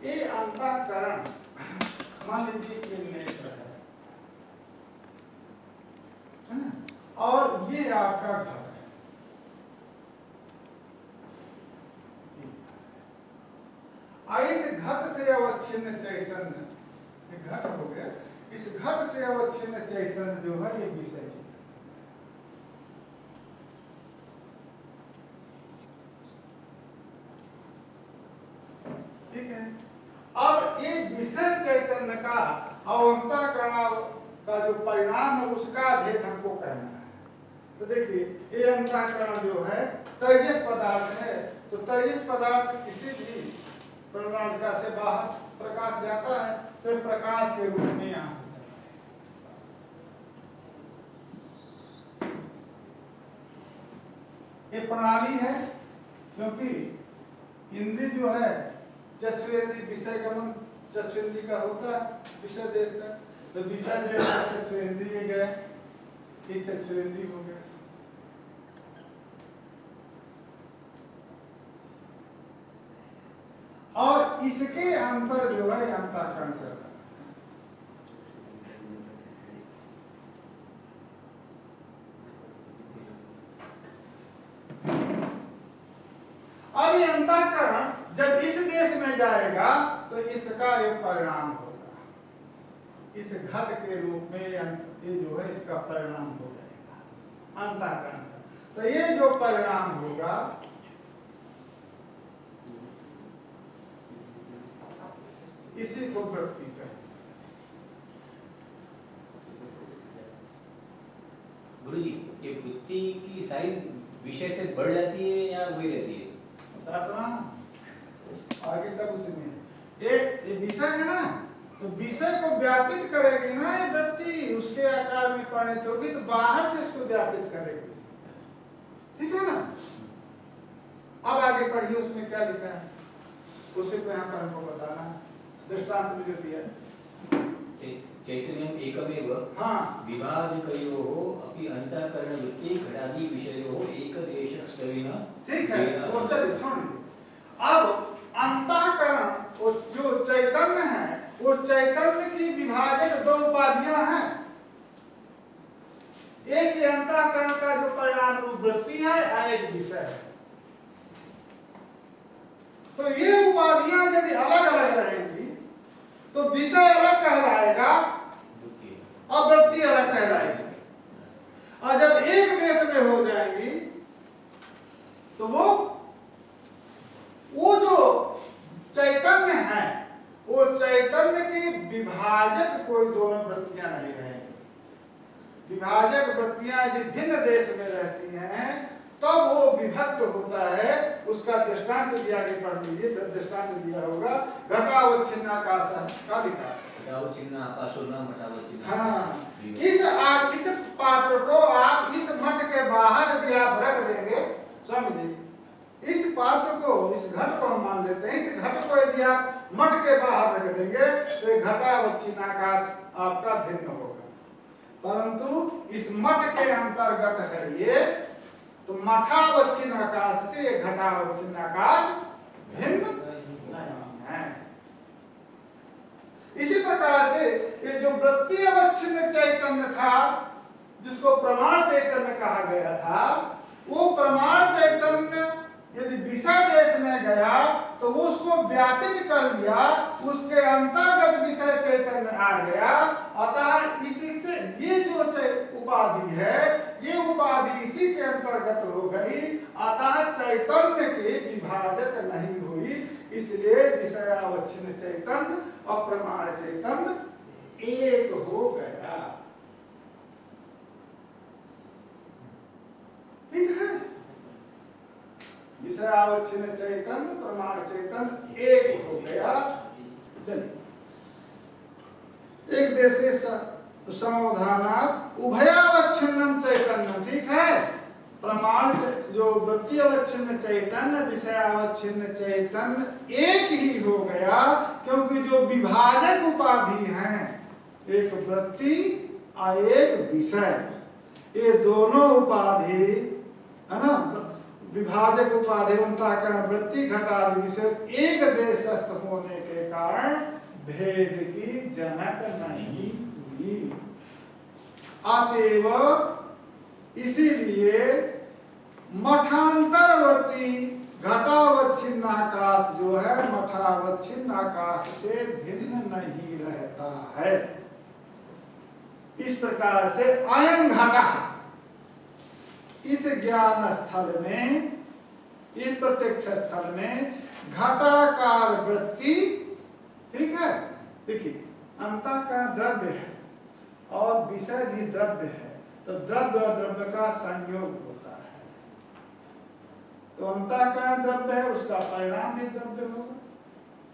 ये अंतःकरण मान लीजिए ये नेत्र है ना, और ये आपका घर है। इस घट से अवच्छिन्न चैतन्य, घट हो गया, इस घट से अवच्छिन्न चैतन्य जो है ये विषय चैतन्य, ठीक है। अब एक विषय चैतन्य का अवंतःकरण का जो परिणाम है उसका भेद हमको कहना है। तो देखिए ये अंतःकरण जो है तेजस पदार्थ है, तो तेजस पदार्थ किसी भी प्रणालिका से बाहर प्रकाश जाता है तो प्रकाश के रूप में यहां से चलता है। ये प्रणाली है क्योंकि इंद्रिय जो है चक्षुरेंद्रिय विषय गमन चक्षुरेंद्रिय का होता है विषय देश का, तो विषय देश का चक्षुरेंद्रिय गया, ये चक्षुरेंद्रिय हो गया। और इसके अंतर जो है अंतःकरण से अब ये अंतःकरण जब इस देश में जाएगा तो इसका एक परिणाम होगा, इस घट के रूप में ये जो है इसका परिणाम हो जाएगा अंतःकरण का। तो ये जो परिणाम होगा इसी को वृत्ति कहेंगे। गुरुजी ये वृत्ति की साइज विषय से बढ़ जाती है या वही रहती है? बता तो ना आगे सब उसी में ये विषय है ना, तो विषय को व्यापित करेगी ना ये वृत्ति, उसके आकार में परिणत होगी तो बाहर से इसको व्यापित करेगी, ठीक है ना। अब आगे पढ़िए उसमें क्या लिखा है, उसी को यहाँ पर हमको बताना है। दृष्टांत में जो दिया चैतन्यम एकमेव विभाजकयोः अपि अंतःकरण वृत्ति घटादि विषयोः एकदेशस्तवेन। ठीक है, वो चलिए सुनिए। अब अंतःकरण वो जो चैतन्य है वो चैतन्य की विभाजक दो उपाधियां हैं, एक ये अंतःकरण का जो परिणाम रूप वृत्ति है और एक विषय है। तो ये उपाधियां यदि अलग अलग रहेंगी तो विषय अलग कहलाएगा और वृत्ति अलग कहलाएगी, और जब एक देश में हो जाएंगी तो वो जो चैतन्य है वो चैतन्य की विभाजक कोई दोनों वृत्तियां नहीं रहेंगी। विभाजक वृत्तियां यदि भिन्न देश में रहती हैं तब वो विभक्त होता है। उसका दृष्टांत दिया, आगे पढ़ लीजिए, दृष्टांत दिया होगा घटावच्छिन्न आकाश का लिखा है। घटावच्छिन्न आकाशो न मठावच्छिन्न। हाँ, इस पात्र को आप इस मठ के बाहर यदि आप रख देंगे, समझिए इस पात्र को, इस घट को हम मान लेते हैं, इस घट को यदि आप मठ के बाहर रख देंगे तो ये घटावच्छिन्न आकाश आपका भिन्न होगा, परंतु इस मठ के अंतर्गत है ये, तो मठावच्छिन्न आकाश से घटावच्छिन्न आकाश भिन्न नहीं है। इसी प्रकार से ये जो वृत्ति अवच्छिन्न चैतन्य था जिसको प्रमाण चैतन्य कहा गया था, वो प्रमाण चैतन्य यदि विषय देश में गया तो वो उसको व्यापित कर लिया, उसके अंतर्गत विषय चैतन्य आ गया। अतः इसी से ये जो उपाधि है ये उपाधि इसी के अंतर्गत हो गई, अतः चैतन्य की विभाजक नहीं हुई। इसलिए विषयावच्छिन्न चैतन्य और प्रमाण चैतन्य एक हो गया, ठीक है। विषयावच्छिन्न चैतन्य प्रमाण चैतन्य एक हो गया। चलिए एक देशे समाधानात् उभयावच्छिन्नम चैतन्य, ठीक है। प्रमाण जो वृत्ति अवच्छिन्न चैतन्य विषयावच्छिन्न चैतन्य एक ही हो गया, क्योंकि जो विभाजक उपाधि हैं एक वृत्ति और एक विषय, ये दोनों उपाधि है ना, विभाजक उपाधि अंतःकरण वृत्ति घटादि विषय एक देशस्थ होने के भेद की जनक नहीं हुई। अतएव इसीलिए मठांतरवर्ती घटावच्छिन्न आकाश जो है मठावच्छिन्न आकाश से भिन्न नहीं रहता है। इस प्रकार से अयं घटः, इस ज्ञान स्थल में, इस प्रत्यक्ष स्थल में घटाकार वृत्ति, ठीक है, देखिए अंतःकरण द्रव्य है और विषय भी द्रव्य है, तो द्रव्य और द्रव्य का संयोग होता है, तो अंतःकरण द्रव्य है, उसका परिणाम भी द्रव्य होगा,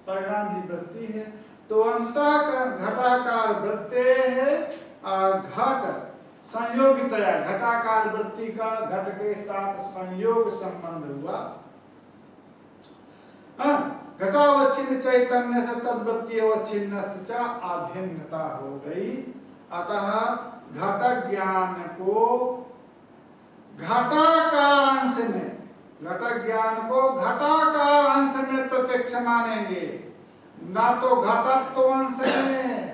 परिणाम भी वृत्ति है। तो अंतःकरण घटाकार वृत्ति है, घट संयोगितया, घटाकार वृत्ति का घट के साथ संयोग संबंध हुआ। घटावच्छिन्न चैतन्य से तद्वृत्ति अवच्छिन्न से अभिन्नता हो गई। अतः घट ज्ञान को घटाकार अंश में, घट ज्ञान को घटाकार अंश में प्रत्यक्ष मानेंगे, ना तो घटत्व अंश में।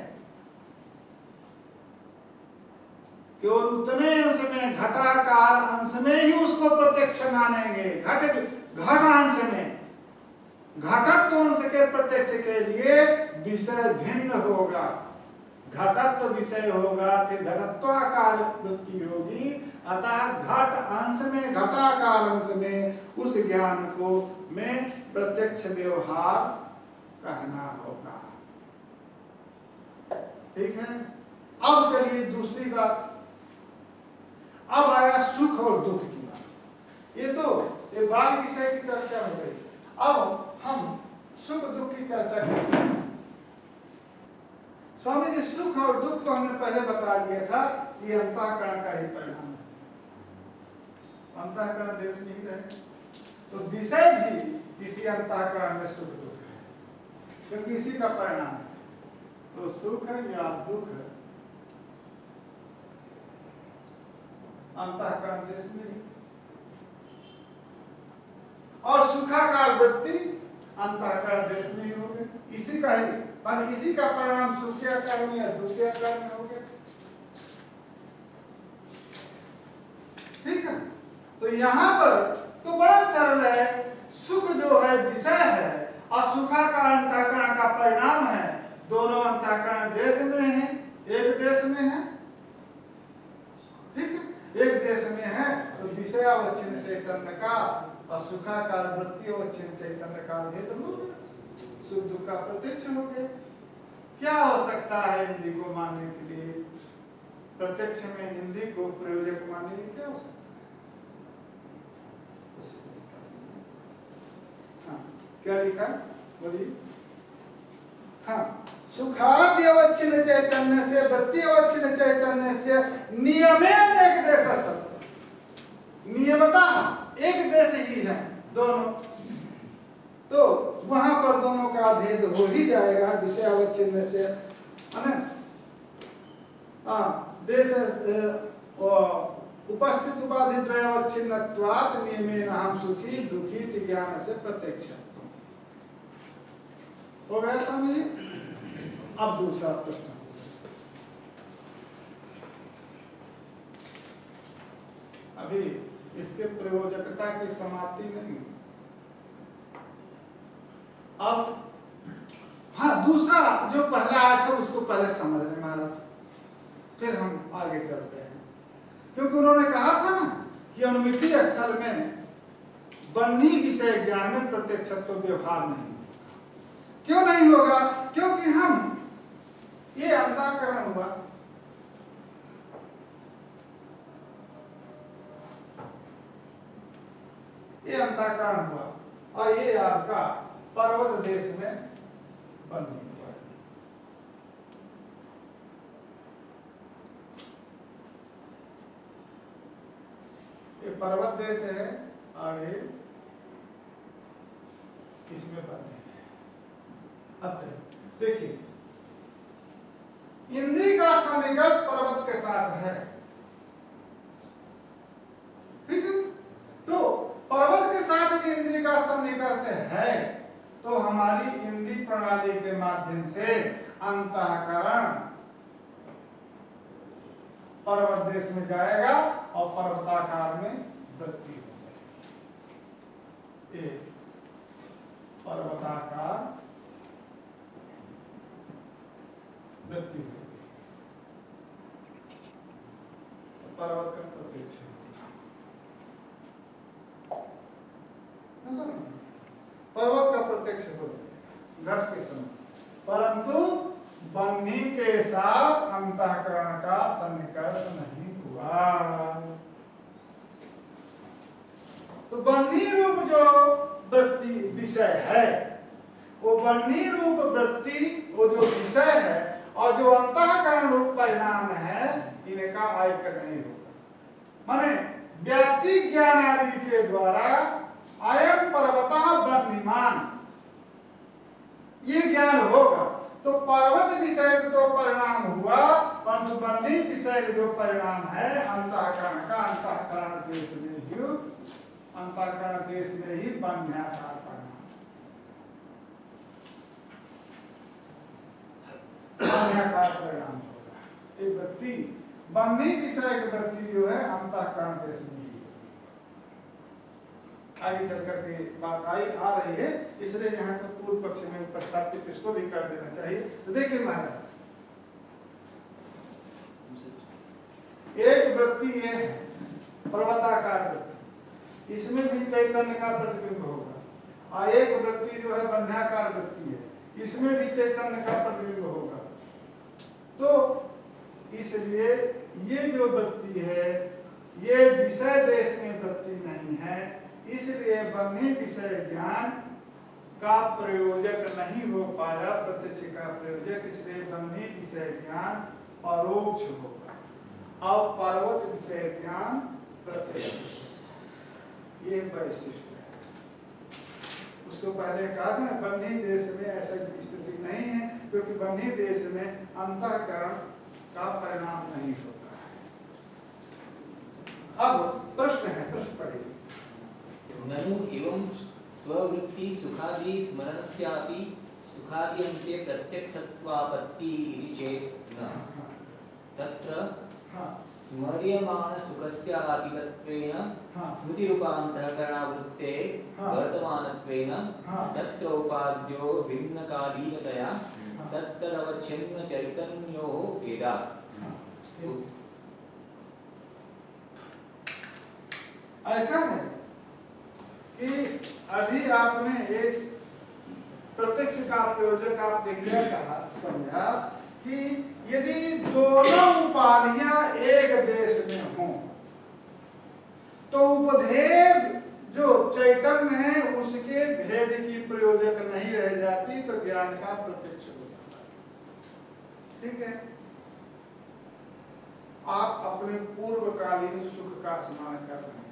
केवल उतने अंश में, घटाकार अंश में ही उसको प्रत्यक्ष मानेंगे। घट अंश में, घटत्व अंश के प्रत्यक्ष के लिए विषय भिन्न होगा, घटत्व विषय होगा, फिर घटत्वाकार वृत्ति होगी। अतः घट अंश में, घटाकार अंश में उस ज्ञान को में प्रत्यक्ष व्यवहार कहना होगा। ठीक है। अब चलिए दूसरी बात, अब आया सुख और दुख की बात। ये तो ये बाह्य विषय की चर्चा हो गई। अब हम सुख दुख की चर्चा करते हैं। स्वामी जी सुख और दुख तो हमने पहले बता दिया था कि अंतःकरण का ही परिणाम है, अंतःकरण देश में ही रहे, तो विषय भी इसी अंतःकरण में सुख दुख है, क्योंकि इसी का परिणाम है। तो सुख है या दुख है अंतःकरण देश में ही, और सुखाकार वृत्ति अंतःकरण देश में ही हो गए। इसी का ही मान, इसी का परिणाम सुख के आकार में या दुख के आकार में हो गया। ठीक है। तो यहां पर तो बड़ा सरल है, सुख जो है विषय है और सुखाकार अंतःकरण का परिणाम है। दोनों अंतःकरण देश में है, एक देश में है, ठीक है, एक देश में है, तो विषयावच्छिन्न चैतन्य का और सुखाकार वृत्ति अवच्छिन्न चैतन्य का भेद हो गया, सुख दुख का प्रत्यक्ष हो गया। क्या हो सकता है इंद्रिय को मानने के लिए? प्रत्यक्ष में इंद्रिय को प्रयोजक मानने के लिए क्या हो सकता है? हाँ, क्या लिखा बोलिए। हाँ, सुखाद्य अवच्छिन्न चैतन्य से वृत्ति अवच्छिन्न चैतन्य से नियमेन एक देश अस्तित्व, नियमता एक देश ही है दोनों, तो वहां पर दोनों का भेद हो ही जाएगा विषय अवच्छिन्न से, है ना। देश उपस्थित उपाधि द्वयावच्छिन्नत्वात् नियमेन अहम सुखी दुखी ज्ञान से प्रत्यक्ष हो गया स्वामी। अब दूसरा प्रश्न, अभी इसके प्रयोजकता की समाप्ति नहीं। अब हाँ, दूसरा जो पहला आया था उसको पहले समझ लें महाराज, फिर हम आगे चलते हैं। क्योंकि उन्होंने कहा था ना कि अनुमिति स्थल में बन्ही विषय ज्ञान में प्रत्यक्षत्व व्यवहार नहीं होगा। क्यों नहीं होगा? क्योंकि हम ये अंतःकरण हुआ, ये अंतःकरण हुआ, और ये आपका पर्वत देश में बन्ही हुआ है। ये पर्वत देश है और ये इसमें बन्ही है। अच्छा देखिए, इंद्रिय का सन्निकर्ष पर्वत के साथ है, ठीक है। तो पर्वत के साथ भी इंद्रिय का सन्निकर्ष है, तो हमारी इंद्रिय प्रणाली आदि के माध्यम से अंतःकरण पर्वत देश में जाएगा और पर्वताकार में वृत्ति होगी। एक पर्वताकार वृत्ति होगी, पर्वत का प्रत्यक्ष पर्वत का प्रत्यक्ष हो जाएगा घट के समय, परंतु बन्ही के साथ अंतःकरण का सन्निकर्ष नहीं हुआ। तो बन्ही रूप जो वृत्ति विषय है, वो बन्ही रूप वृत्ति वो जो विषय है और जो अंतःकरण रूप परिणाम है, इनका ऐक्य नहीं होगा। माने व्याप्ति ज्ञान आदि के द्वारा अयम पर्वतः बन्हीमान ये ज्ञान होगा, तो पर्वत विषय तो परिणाम हुआ, परंतु बन्ही विषय जो परिणाम है अंतःकरण का, अंतःकरण देश में ही, अंतःकरण देश में ही बन्ह्याकार परिणाम, बन्ह्याकार परिणाम होगा। ये वृत्ति बन्ही विषय की वृत्ति जो है अंतःकरण देश में ही आगे चल करके बात आ रही है, इसलिए यहाँ को पूर्व पक्ष में उपस्थापित इसको भी कर देना चाहिए। तो देखिए महाराज, एक वृत्ति ये है पर्वताकार वृत्ति, इसमें भी चैतन्य का प्रतिबिंब होगा, और एक वृत्ति जो है बन्ह्याकार वृत्ति है, इसमें भी चैतन्य का प्रतिबिंब होगा। तो इसलिए ये जो वृत्ति है ये विषय देश में वृत्ति नहीं है, इसलिए बन्ही विषय ज्ञान का प्रयोजक नहीं हो पाया, प्रत्यक्ष का प्रयोजक, इसलिए बन्ही विषय ज्ञान परोक्ष होगा और पर्वत विषय ज्ञान प्रत्यक्ष। ये वैशिष्ट है। उसको पहले कहा था ना, बन्ही देश में ऐसा स्थिति नहीं है, क्योंकि बन्ही देश में अंतःकरण का परिणाम नहीं होता है। अब प्रश्न है, प्रश्न पढ़िए। ननु एवं स्ववृत्ति सुखादि स्मरणस्यापि सुखादि अंशे प्रत्यक्षत्वापत्ति इति चेत् न तत्र स्मर्यमाण सुखस्य आदितत्वेन स्मृति रूपान्तःकरणावृत्ते वर्तमानत्वेन तत्र उपाद्यो भिन्नकालीनतया तत्तदवच्छिन्न चैतन्योः भेदात्। ऐसा है कि अभी आपने इस प्रत्यक्ष का प्रयोजक आपने क्या कहा, समझा कि यदि दोनों उपाधियां एक देश में हों तो उपधेय जो चैतन्य है उसके भेद की प्रयोजक नहीं रह जाती, तो ज्ञान का प्रत्यक्ष हो जाता है। ठीक है, आप अपने पूर्वकालीन सुख का स्मरण कर रहे हैं।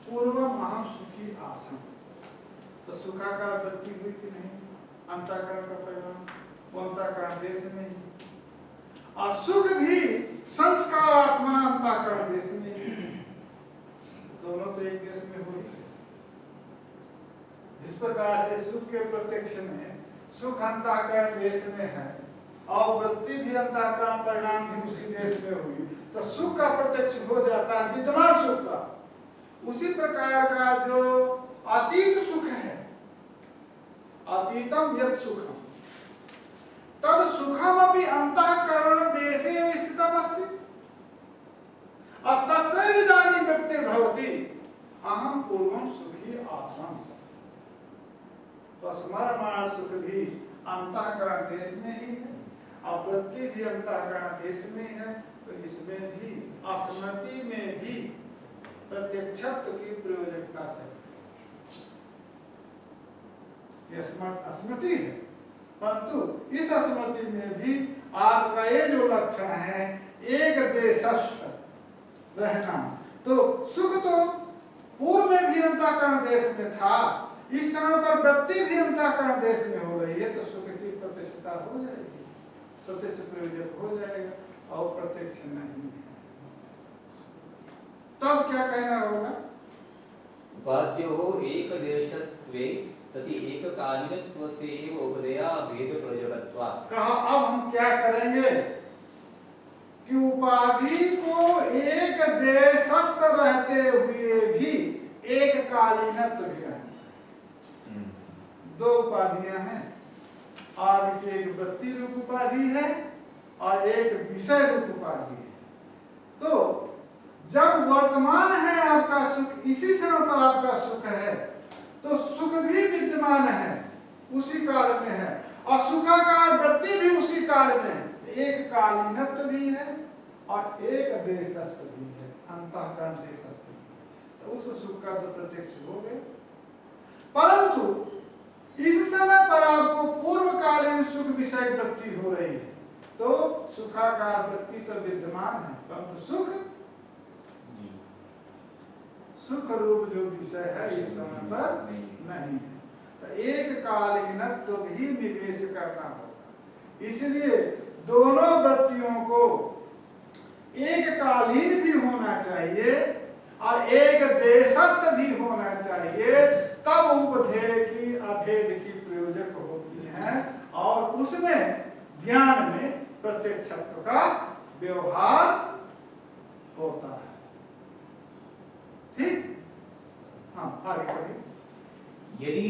पूर्वम अहम सुखी आसम, तो सुखाकार वृत्ति हुई कि नहीं, अंतःकरण का परिणाम, वो अंतःकरण देश में ही, और सुख भी संस्कारात्मा अंतःकरण देश में ही, दोनों तो एक देश में हुई। जिस प्रकार से सुख के प्रत्यक्ष में सुख अंतःकरण देश में है और वृत्ति भी अंतःकरण परिणाम भी उसी देश में हुई, तो सुख का प्रत्यक्ष हो जाता है विद्यमान सुख का। उसी प्रकार का जो अतीत सुख है, अतीतम यत् सुखम तद सुखम अपि अंतःकरण देशे स्थितम् अस्ति और तत्र इदानीं वृत्तिर्भवति अहम पूर्वं सुखी आसम। तो स्मरणमाण सुख भी अंतःकरण देश में ही है और वृत्ति भी अंतःकरण देश में ही है, तो इसमें भी अस्मृति में भी प्रत्यक्षत्व की प्रयोजकता है। ये स्मृति है, परंतु इस स्मृति में भी आपका ये जो लक्षण है एक देशस्थ रहना, तो सुख तो पूर्व में भी अंतःकरण देश में था, इस समय पर वृत्ति भी अंतःकरण देश में हो रही है, तो सुख की प्रत्यक्षता हो जाएगी, प्रत्यक्ष प्रयोजक हो जाएगा और प्रत्यक्ष नहीं है। तब क्या कहना होगा? उपाद्योः एकदेशस्त्वे सति एककालीनत्वस्य एव उपदेया भेद प्रयोजकत्वात्। कहा अब हम क्या करेंगे कि उपाधि को एक देशस्थ रहते हुए भी एक कालीनत्व भी रहना चाहिए। दो उपाधियां हैं, और एक वृत्ति रूप उपाधि है और एक विषय रूप उपाधि है। तो जब वर्तमान है आपका सुख, इसी समय पर आपका सुख है, तो सुख भी विद्यमान है, उसी काल में है, और सुखाकार वृत्ति भी उसी काल में है। एक कालीनत्व भी है और एक देशस्थ भी है, अंतःकरण देशस्थ भी है। तो उस सुख का तो प्रत्यक्ष हो गए, परंतु इस समय पर आपको पूर्वकालीन सुख विषय वृत्ति हो रही है, तो सुखाकार वृत्ति तो विद्यमान है, परंतु सुख रूप जो विषय है इस समय पर नहीं है। तो एक कालीनत्व भी निवेश करना होगा। इसलिए दोनों वृत्तियों को एक कालीन भी होना चाहिए और एक देशस्थ भी होना चाहिए, तब उपधेय की अभेद की प्रयोजक होती है और उसमें ज्ञान में प्रत्यक्षत्व का व्यवहार होता है। ठीक, हाँ आगे बढ़िए। यदि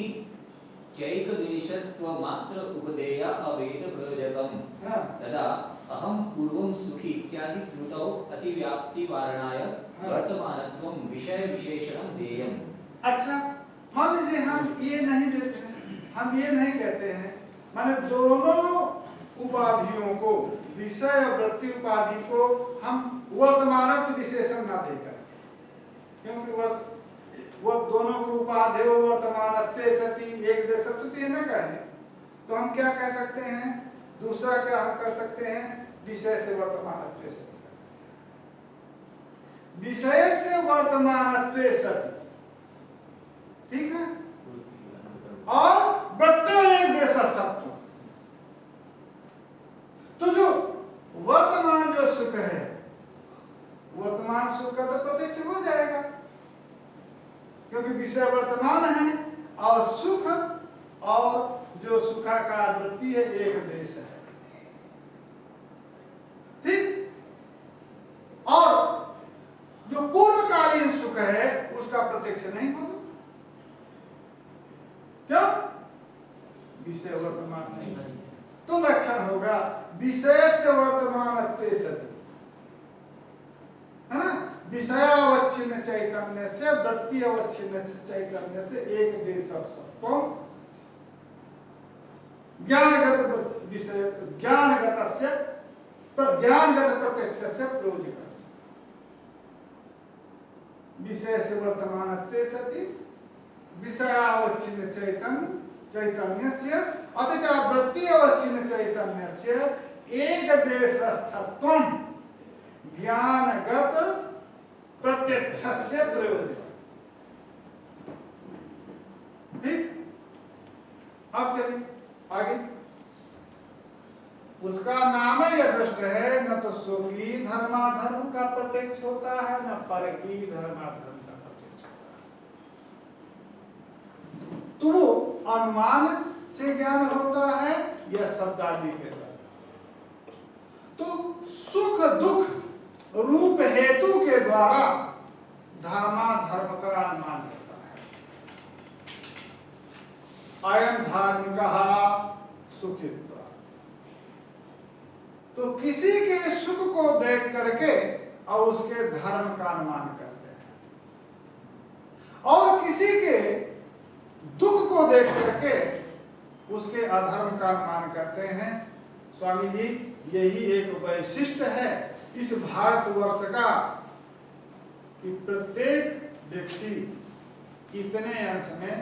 चैक देशस्त्व मात्र उपदेय अवेद प्रयोजकम तदा अहम पूर्वं सुखी इत्यादि श्रुतौ अतिव्याप्ति वारणाय वर्तमानत्वं विषय विशेषणं देयम्। अच्छा, मान लीजिए हम ये नहीं देते हैं, हम ये नहीं कहते हैं, माने दोनों उपाधियों को, विषय और वृत्ति उपाधि को हम वर्तमानत्व विशेषण ना देकर, क्योंकि वो दोनों को उपाधि वर्तमानत्वे सति एक देशस्थ न कहें, तो हम क्या कह सकते हैं, दूसरा क्या हम कर सकते हैं, विषय से वर्तमानत्वे सति, विषय से वर्तमानत्वे सति, ठीक है, और वृत्ति एक देशस्थत्व। तो जो वर्तमान जो सुख है, वर्तमान सुख का तो प्रत्यक्ष हो जाएगा, क्योंकि विषय वर्तमान है और सुख और जो सुखाकार वृत्ति है एक देश है। ठीक, और जो पूर्वकालीन सुख है उसका प्रत्यक्ष नहीं होगा। क्यों? विषय वर्तमान नहीं है, तो लक्षण होगा विषय से वर्तमान सति, है ना, विषयावच्छिन्न चैतन्य से वृत्ति अवच्छिन्न चैतन्य से एक देशस्त्व ज्ञानगत विषय ज्ञानगतस्य ज्ञानगत प्रत्यक्षस्य प्रयोजक। विषय से वर्तमानत्वे सति विषयावच्छिन्न चैतन्यस्य अथवा वृत्ति अवच्छिन्न चैतन्यस्य एक देशस्थत्वं ज्ञानगत प्रत्यक्षस्य प्रयोजक। ठीक, अब चलिए आगे। उसका नाम यह दृष्ट है, न तो स्वकीय धर्माधर्म का प्रत्यक्ष होता है, न परकीय धर्माधर्म का प्रत्यक्ष होता है। तो वो अनुमान से ज्ञान होता है या शब्दादि के द्वारा। तो सुख दुख रूप हेतु के द्वारा धर्माधर्म का अनुमान होता है। अयं धार्मिकः सुखित्वा, तो किसी के सुख को देख करके और उसके धर्म का अनुमान करते हैं, और किसी के दुख को देख करके उसके अधर्म का अनुमान करते हैं। स्वामी जी, यही एक वैशिष्ट है इस भारतवर्ष का कि प्रत्येक व्यक्ति इतने अंश में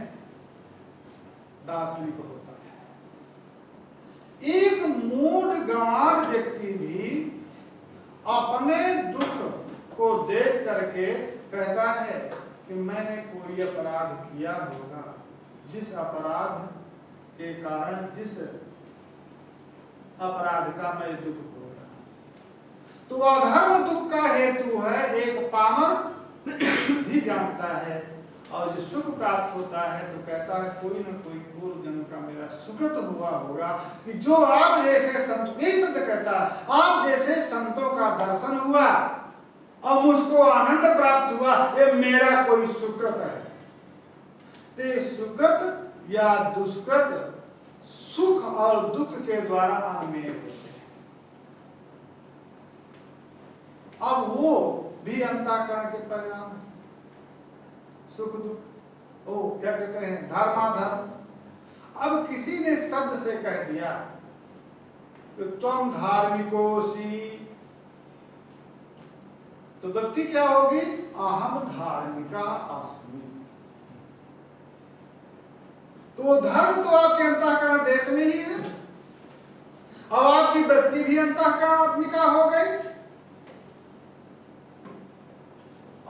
दार्शनिक होता है। एक मूढ़ गंवार व्यक्ति भी अपने दुख को देख करके कहता है कि मैंने कोई अपराध किया होगा, जिस अपराध के कारण जिस अपराध का मैं दुख हो रहा। तो अधर्म दुख का हेतु है एक पामर भी जानता है और जो सुख प्राप्त होता है तो कहता है कोई न कोई पूर्व जन्म का मेरा सुकृत हुआ होगा कि जो आप जैसे संत, यही शब्द कहता है, आप जैसे संतों का दर्शन हुआ और मुझको आनंद प्राप्त हुआ, ये मेरा कोई सुकृत है। ते सुकृत या दुष्कृत सुख और दुख के द्वारा अनमेय होते हैं। अब वो भी अंतःकरण के परिणाम है, सुख दुख। ओ क्या कहते हैं, धर्माधर्म। अब किसी ने शब्द से कह दिया कि तुम धार्मिकोसी, तो व्यक्ति क्या होगी, अहम धार्मिका अस्मि। तो धर्म तो आपके अंतःकरण देश में ही है, और आपकी वृत्ति भी अंतःकरणात्मिका हो गई।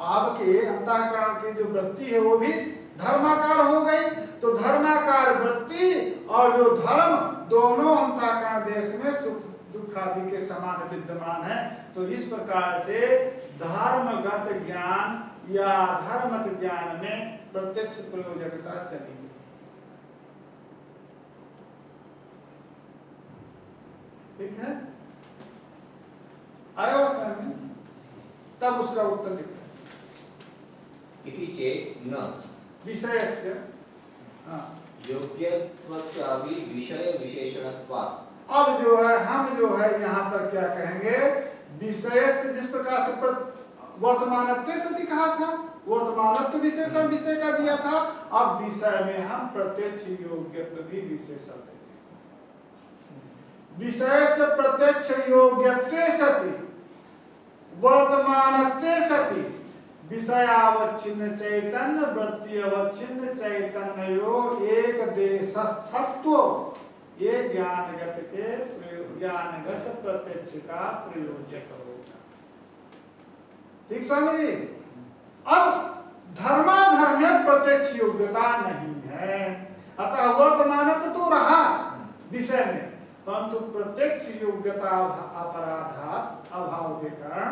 आपके अंतःकरण की जो वृत्ति है वो भी धर्माकार हो गई। तो धर्माकार वृत्ति और जो धर्म दोनों अंतःकरण देश में सुख दुख आदि के समान विद्यमान है। तो इस प्रकार से धर्मगत ज्ञान या धर्मत ज्ञान में प्रत्यक्ष प्रयोजकता चली गई। ठीक है, आया समझ में? तब उसका उत्तर लिखा इति चेत् न विषयस्य योग्यत्वस्यापि विषय विशेषणत्वात्। अब जो है हम जो है यहाँ पर क्या कहेंगे, विषय से जिस प्रकार से वर्तमानत्व सती कहा था, वर्तमानत्व विशेषण विषय का दिया था, अब विषय में हम प्रत्यक्ष योग्यत्व भी विशेषण देते हैं। विषय से प्रत्यक्ष योग्यत्वे सति वर्तमानत्वे सति विषयावच्छिन्न चैतन्य वृत्ति अवच्छिन्न चैतन्यो एक देशस्थत्व, ये ज्ञानगत के ज्ञानगत प्रत्यक्ष का प्रयोजक होगा। ठीक स्वामी जी। अब धर्माधर्म में प्रत्यक्ष योग्यता नहीं है, अतः वर्तमानत्व तो रहा विषय में, परंतु प्रत्यक्ष योग्यता अपराधात अभाव के कारण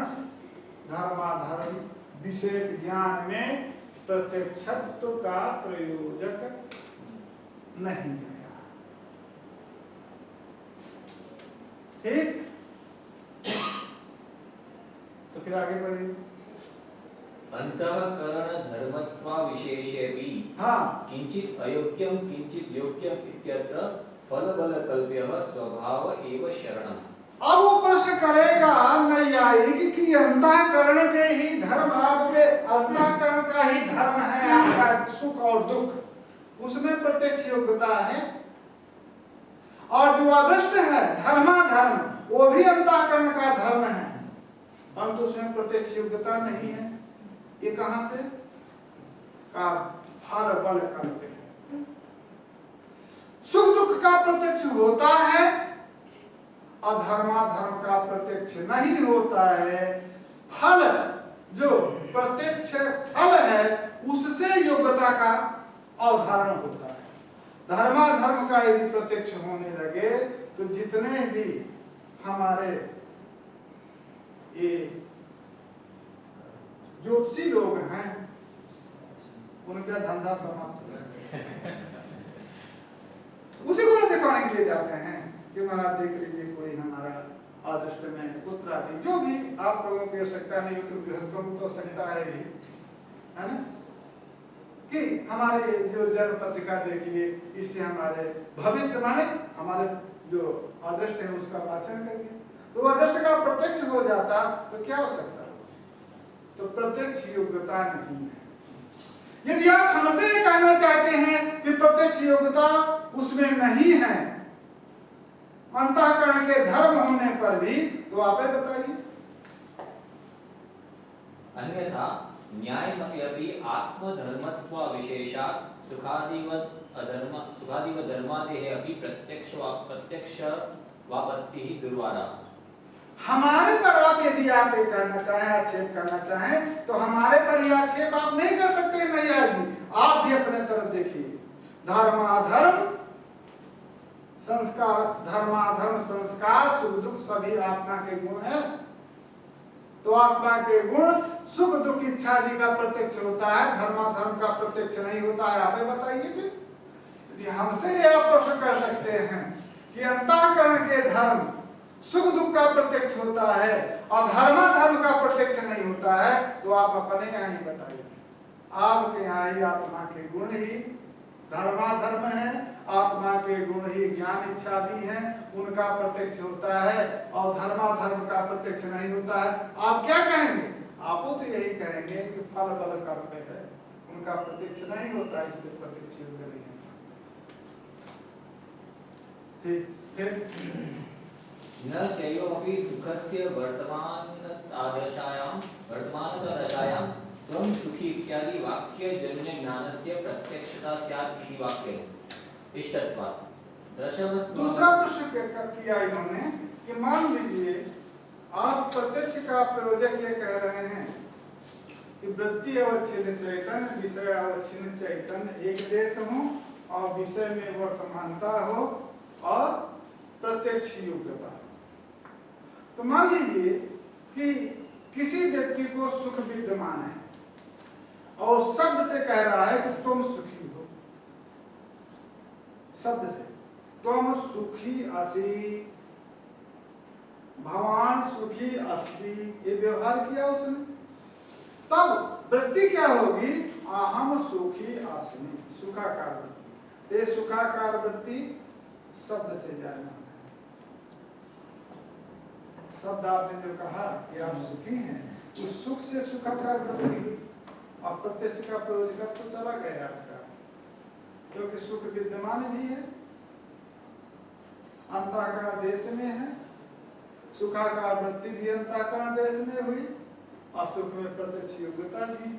धर्माधर्म विषय ज्ञान में प्रत्यक्षत्व का प्रयोजक नहीं गया। ठीक, तो फिर आगे बढ़िए। अंतःकरण धर्मत्वा विशेषे भी किंचित अयोग्यम किंचित योग्यम इत्यत्र फल बल कल्प्यः स्वभाव एव शरणम। अब वो प्रश्न करेगा नैयायिक कि अंतःकरण के ही धर्म, आपके अंतःकरण का ही धर्म है आपका सुख और दुख, उसमें प्रत्यक्ष योग्यता है, और जो अदृष्ट है धर्माधर्म वो भी अंतःकरण का धर्म है, परंतु उसमें प्रत्यक्ष योग्यता नहीं है। ये कहां से का फल बल कल्प्य है। सुख दुख का प्रत्यक्ष होता है, अधर्माधर्म का प्रत्यक्ष नहीं होता है। फल जो प्रत्यक्ष फल है उससे योग्यता का अवधारण होता है। धर्माधर्म का यदि प्रत्यक्ष होने लगे तो जितने भी हमारे ये ज्योतिषी लोग हैं उनका धंधा समाप्त हो गया। उसी को दिखाने के लिए जाते हैं कि महाराज देख लीजिए कोई हमारा अदृष्ट में पुत्र आदि, जो भी आप लोगों की आवश्यकता नहीं हो तो गृहस्थों को तो आवश्यकता है ही, है ना, कि हमारे जो जन्म पत्रिका देखिए, इससे हमारे भविष्य माने हमारे जो अदृष्ट है उसका वाचन करिए। तो अदृष्ट का प्रत्यक्ष हो जाता तो क्या हो सकता है, तो प्रत्यक्ष योग्यता नहीं है। यदि आप हमसे कहना चाहते हैं कि प्रत्यक्ष योग्यता उसमें नहीं है अंतःकरण के धर्म होने पर भी, तो आप बताइए। अन्यथा न्यायमपि आत्मधर्मत्व विशेषात् सुखादिवत् अधर्म सुखादिवत् धर्मादेः अपि प्रत्यक्ष वापत्ति दुर्वारा। हमारे पर आप यदि आप ये करना चाहें, आक्षेप करना चाहें, तो हमारे पर ये आक्षेप आप नहीं कर सकते। नहीं आएगी, आप भी अपने तरफ देखिए। धर्माधर्म संस्कार, धर्माधर्म संस्कार सुख दुख सभी आत्मा के गुण हैं। तो आत्मा के गुण सुख दुख इच्छा आदि का प्रत्यक्ष होता है, धर्माधर्म का प्रत्यक्ष नहीं होता है। आप बताइए फिर, यदि हमसे ये आप प्रश्न कर सकते हैं कि अंतःकरण के धर्म सुख दुख का प्रत्यक्ष होता है और धर्माधर्म का प्रत्यक्ष नहीं होता है, तो आप अपने यहाँ ही बताइए। आपके यहाँ ही आत्मा के गुण ही धर्माधर्म है, आत्मा के गुण ही ज्ञान इच्छा आदि हैं, उनका प्रत्यक्ष होता है और धर्माधर्म का प्रत्यक्ष नहीं होता है। आप क्या कहेंगे? आप तो यही कहेंगे कि फल बल कर्म है, उनका प्रत्यक्ष नहीं होता, इसलिए प्रत्यक्ष योग्य नहीं है। ठीक, न चैवमपि सुखस्य वर्तमानदशायां त्वं सुखी इत्यादि वाक्यजन्य ज्ञानस्य प्रत्यक्षता स्यात् इति वाक्यम् इष्टत्वात्। दूसरा प्रश्न किया इन्होंने कि मान लीजिए आप प्रत्यक्ष का प्रयोजक ये कह रहे हैं कि वृत्ति अवच्छिन्न चैतन्य विषय अवच्छिन्न चैतन्य एक देश हो और विषय में वर्तमानता हो और प्रत्यक्ष योग्यता। तो मान लीजिए कि किसी व्यक्ति को सुख विद्यमान है और शब्द से कह रहा है कि तुम सुखी हो, शब्द से तुम सुखी असि, भगवान सुखी अस्ति, ये व्यवहार किया उसने। तब वृत्ति क्या होगी? अहम सुखी अस्मि, सुखाकार वृत्ति। ये सुखाकार वृत्ति शब्द से जाना है। शब्द आपने जो कहा कि आप सुखी हैं, उस सुख से सुखाकार वृत्ति और प्रत्यक्ष का प्रयोजक तो चला गया आपका, क्योंकि सुख विद्यमान भी है, अंतःकरण देश में है, सुखाकार वृत्ति भी अंतःकरण देश में हुई और सुख में प्रत्यक्ष योग्यता भी।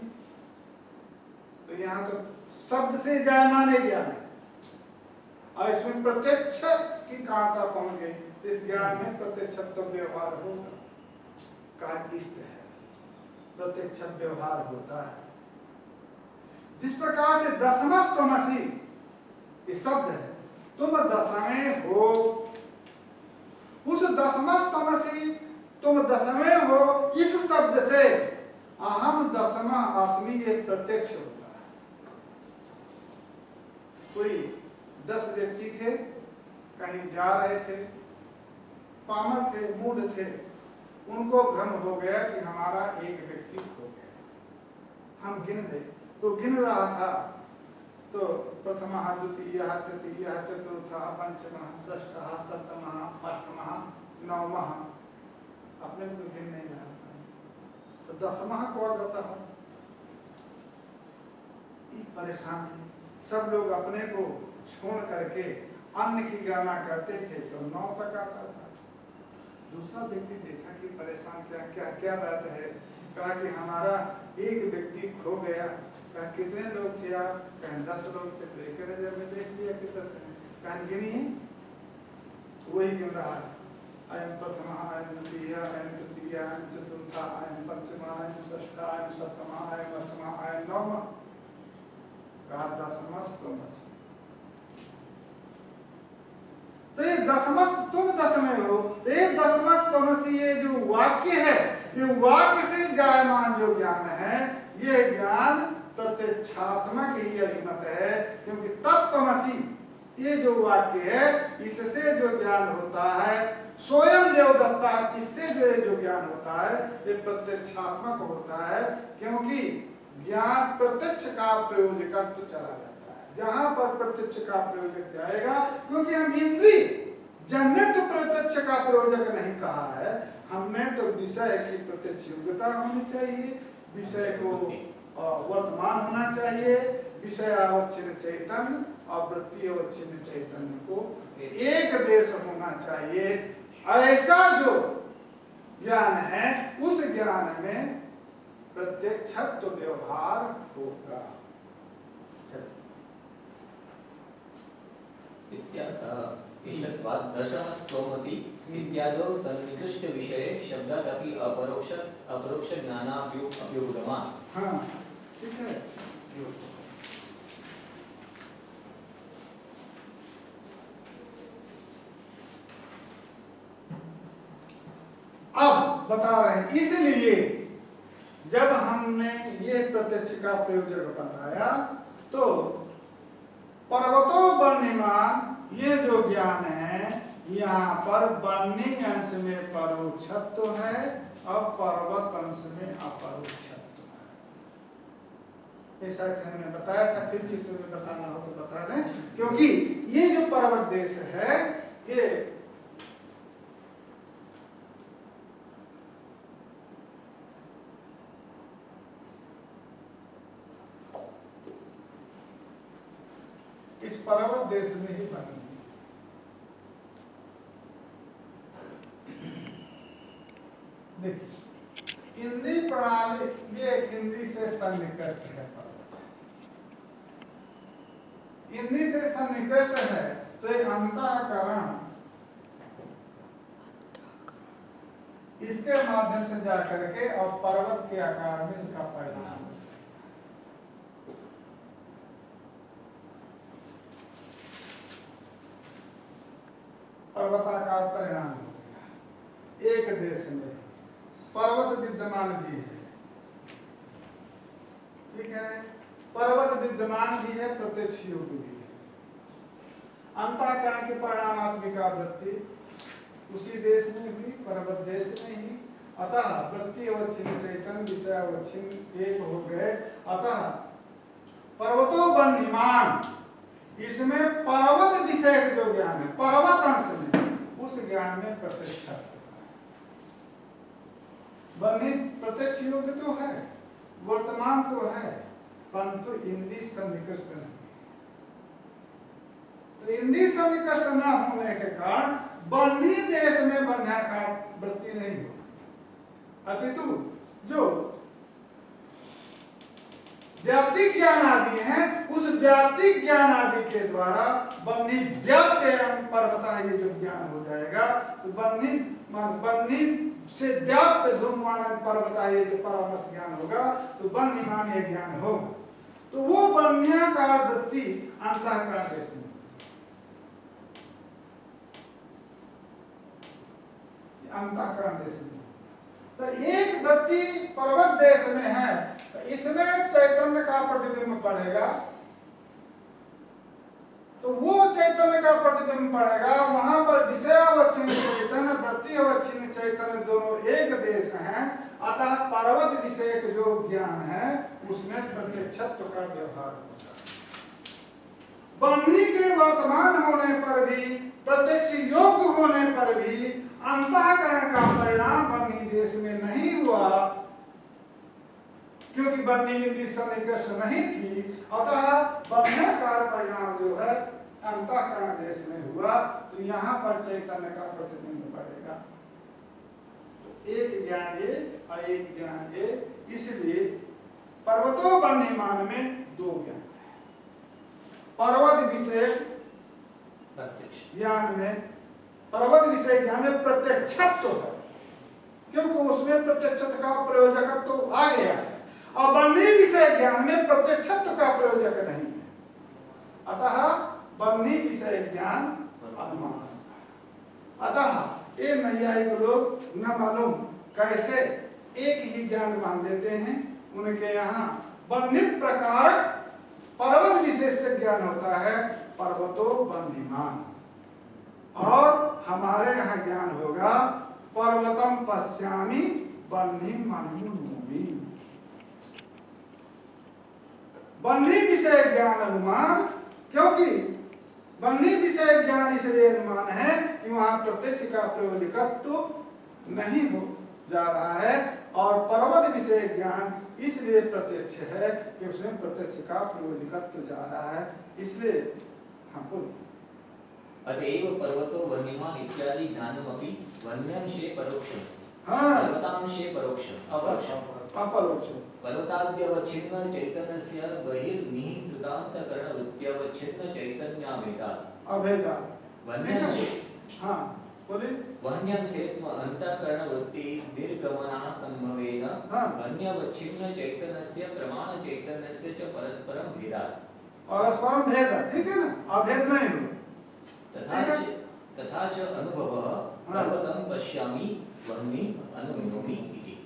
तो यहाँ तो शब्द से जायमाने ज्ञान है और इसमें प्रत्यक्ष की कांता पहुंच गई। इस ज्ञान में प्रत्यक्ष व्यवहार होगा का इष्ट है, प्रत्यक्ष व्यवहार होता है। जिस प्रकार से दशमस्तमसि ये शब्द है, तुम दशमें हो, उस दशमस्तमसि तुम दशमें हो, इस शब्द से अहम दशमा अस्मि ये प्रत्यक्ष होता है। कोई 10 व्यक्ति थे, कहीं जा रहे थे, पामर थे, मूढ़ थे, उनको भ्रम हो गया कि हमारा एक व्यक्ति खो गया। हम गिन रहे, तो गिन रहा था तो प्रथमः द्वितीयः तृतीयः चतुर्थः पंचमः षष्ठः सप्तमः अष्टमः नवमः, अपने को तो गिन नहीं रहा था, तो दसमः को गतः। परेशान थे सब लोग, अपने को छोड़ करके अन्य की गणना करते थे तो 9 तक आता था। दूसरा व्यक्ति देखा कि परेशान क्या बात है, कहा कि हमारा एक व्यक्ति खो गया। कहा कितने लोग थे आप? कहा 10 लोग थे। तो एक नजर में देख लिया कि 10 है। कहा गिनिए, वही गिन रहा है, अयम प्रथमः, अयम द्वितीयः, अयम तृतीयः, अयम चतुर्थः, अयम पंचमः, अयम षष्ठः, अयम सप्तमः, अयम अष्टमः, अयम नवमः। कहा दशमस्तमसि। तो ये दशमस्त तुम दशमें हो, तो ये दशमस्तमसि ये जो वाक्य है, ये वाक्य से जायमान जो ज्ञान है, ये ज्ञान प्रत्यक्षात्मक ही अभिमत है, क्योंकि तत्त्वमसि ये जो वाक्य है, इससे जो ज्ञान होता है, स्वयं देवदत्ता, इससे जो ज्ञान होता है, ये प्रत्यक्षात्मक होता है। क्योंकि ज्ञान प्रत्यक्ष का प्रयोजकत्व तो चला जाता है, जहां पर प्रत्यक्ष का प्रयोजक जाएगा, क्योंकि हम इंद्रिय जन्य तो प्रत्यक्ष का प्रयोजक नहीं कहा है हमने, तो विषय की प्रत्यक्ष योग्यता होनी चाहिए, विषय को वर्तमान होना चाहिए, विषय अवच्छिन्न चैतन्य और वृत्ति अवच्छिन्न चैतन्य को एक देश होना चाहिए। ऐसा जो ज्ञान है, उस ज्ञान में प्रत्यक्षत्व व्यवहार होगा। दशमस्तमसि इत्यादौ सन्निकृष्ट विषये शब्दादपि अपरोक्ष ज्ञानाभ्युपगमान्। हाँ, ठीक है। अब बता रहे हैं। इसलिए जब हमने ये प्रत्यक्ष का प्रयोजक बताया तो पर्वतो बर्निमान ये जो ज्ञान है यहाँ पर बर्नी अंश में परोक्षत्व है और पर्वत अंश में अपरोक्षत्व है। ऐसा हमने बताया था, फिर चित्र में बताना हो तो बता दें, क्योंकि ये जो पर्वत देश है ये इस पर्वत देश में ही बनी है। देखिए इंद्री प्रणाली, ये इंद्री से सन्निकृष्ट है पर्वत, इंद्री से सन्निकृष्ट है तो ये अंतःकरण इसके माध्यम से जाकर के और पर्वत के आकार में इसका परिणाम पर्वताकार परिणाम हो गया। एक देश में पर्वत विद्यमान भी है, ठीक है, पर्वत विद्यमान भी है, प्रत्यक्ष योग्य भी है। अंतःकरण की परिणामात्मिक वृत्ति उसी देश में भी, पर्वत देश में ही, अतः वृत्ति अवच्छिन्न चैतन्य विषय अवच्छिन्न एक हो गए। अतः पर्वतो बंधिमान, इसमें पर्वत विषय जो ज्ञान है पर्वत अंश में, उस ज्ञान में प्रत्यक्ष बंधी प्रत्यक्ष योग्य तो है, वर्तमान तो है, परंतु इंद्रिय सन्निकृष्ट नहीं। तो इंद्रिय सन्निकृष्ट न होने के कारण बन्ही देश में बन्ध्याकार वृत्ति नहीं हो, अपितु जो व्याप्ति ज्ञान आदि है उस व्याप्ति ज्ञान आदि के द्वारा बन्ही व्याप्य पर्वता ये जो ज्ञान हो जाएगा तो बन्ही से व्याप्य धूमवान पर्वता ये जो परमस ज्ञान होगा तो बन्हीमान ये ज्ञान होगा। तो वो बन्ह्याकार वृत्ति अंतःकरण देश में, अंतःकरण देश में, तो एक वृत्ति पर्वत देश में है तो इसमें चैतन्य का प्रतिबिंब पड़ेगा, तो वो चैतन्य का प्रतिबिंब पड़ेगा, वहां पर विषयावच्छिन्न चैतन्य वृत्ति अवच्छिन्न चैतन्य दोनों एक देश हैं। अतः पर्वत विषय जो ज्ञान है उसमें प्रत्यक्षत्व का व्यवहार होता है। बन्ही के वर्तमान होने पर भी, प्रत्यक्ष योग्य होने पर भी अंतःकरण का परिणाम बन्ही देश में नहीं हुआ, क्योंकि बन्ही इंद्रिय सन्निकृष्ट नहीं थी। अतः बन्ह्याकार परिणाम जो है अंतःकरण देश में हुआ, तो यहाँ पर चैतन्य का प्रतिबिंब पड़ेगा। तो एक ज्ञान ये और एक ज्ञान ये, इसलिए पर्वतो बन्हीमान में दो ज्ञान है। पर्वत विषय ज्ञान में, पर्वत विषय ज्ञान में प्रत्यक्षत्व है, क्योंकि उसमें प्रत्यक्षत्व का प्रयोजकत्व तो आ गया है, और बन्ही विषय ज्ञान में प्रत्यक्षत्व का प्रयोजक नहीं है। अतः बन्ही विषय ज्ञान अनुमान। अतः ये नैयायिक लोग न मालूम कैसे एक ही ज्ञान मान लेते हैं। उनके यहाँ बन्ही प्रकार पर्वत विशेष से ज्ञान होता है, पर्वतो बन्हीमान, और हमारे यहाँ ज्ञान होगा पर्वतम पश्यामि बन्हीम मन्युनोमि। बन्ही विषय ज्ञान अनुमान, क्योंकि बन्ही विषय ज्ञान इसलिए अनुमान है कि वहां प्रत्यक्ष का प्रयोजकत्व नहीं हो जा रहा है, और पर्वत विषय ज्ञान इसलिए प्रत्यक्ष है कि उसमें प्रत्यक्ष का प्रयोजकत्व जा रहा है, इसलिए हाँ बोलो। अतएव पर्वतो वन्यमान इत्यादि ज्ञानमपि वन्यांशे परोक्ष, हाँ, पर्वतांशे परोक्ष, अपरोक्ष, अपरोक्ष। पर्वताद्यवच्छिन्न चैतन्यस्य बहिर्निहितान्तकरण वृत्त्यवच्छिन्न चैतन्याभेदात् अभेदात् वन्यांशे, हाँ बोलिए, वन्यांशे अंतःकरण वृत्ति निर्गमना संभवेन वन्यवच्छिन्न चैतन्यस्य प्रमाण चैतन्यस्य च परस्परं भेदात्, परस्परं भेद, ठीक है ना, अभेद नहीं हो। तथा च अनुभवः पर्वतं पश्यामि वह्निं अनुमिनोमि इति।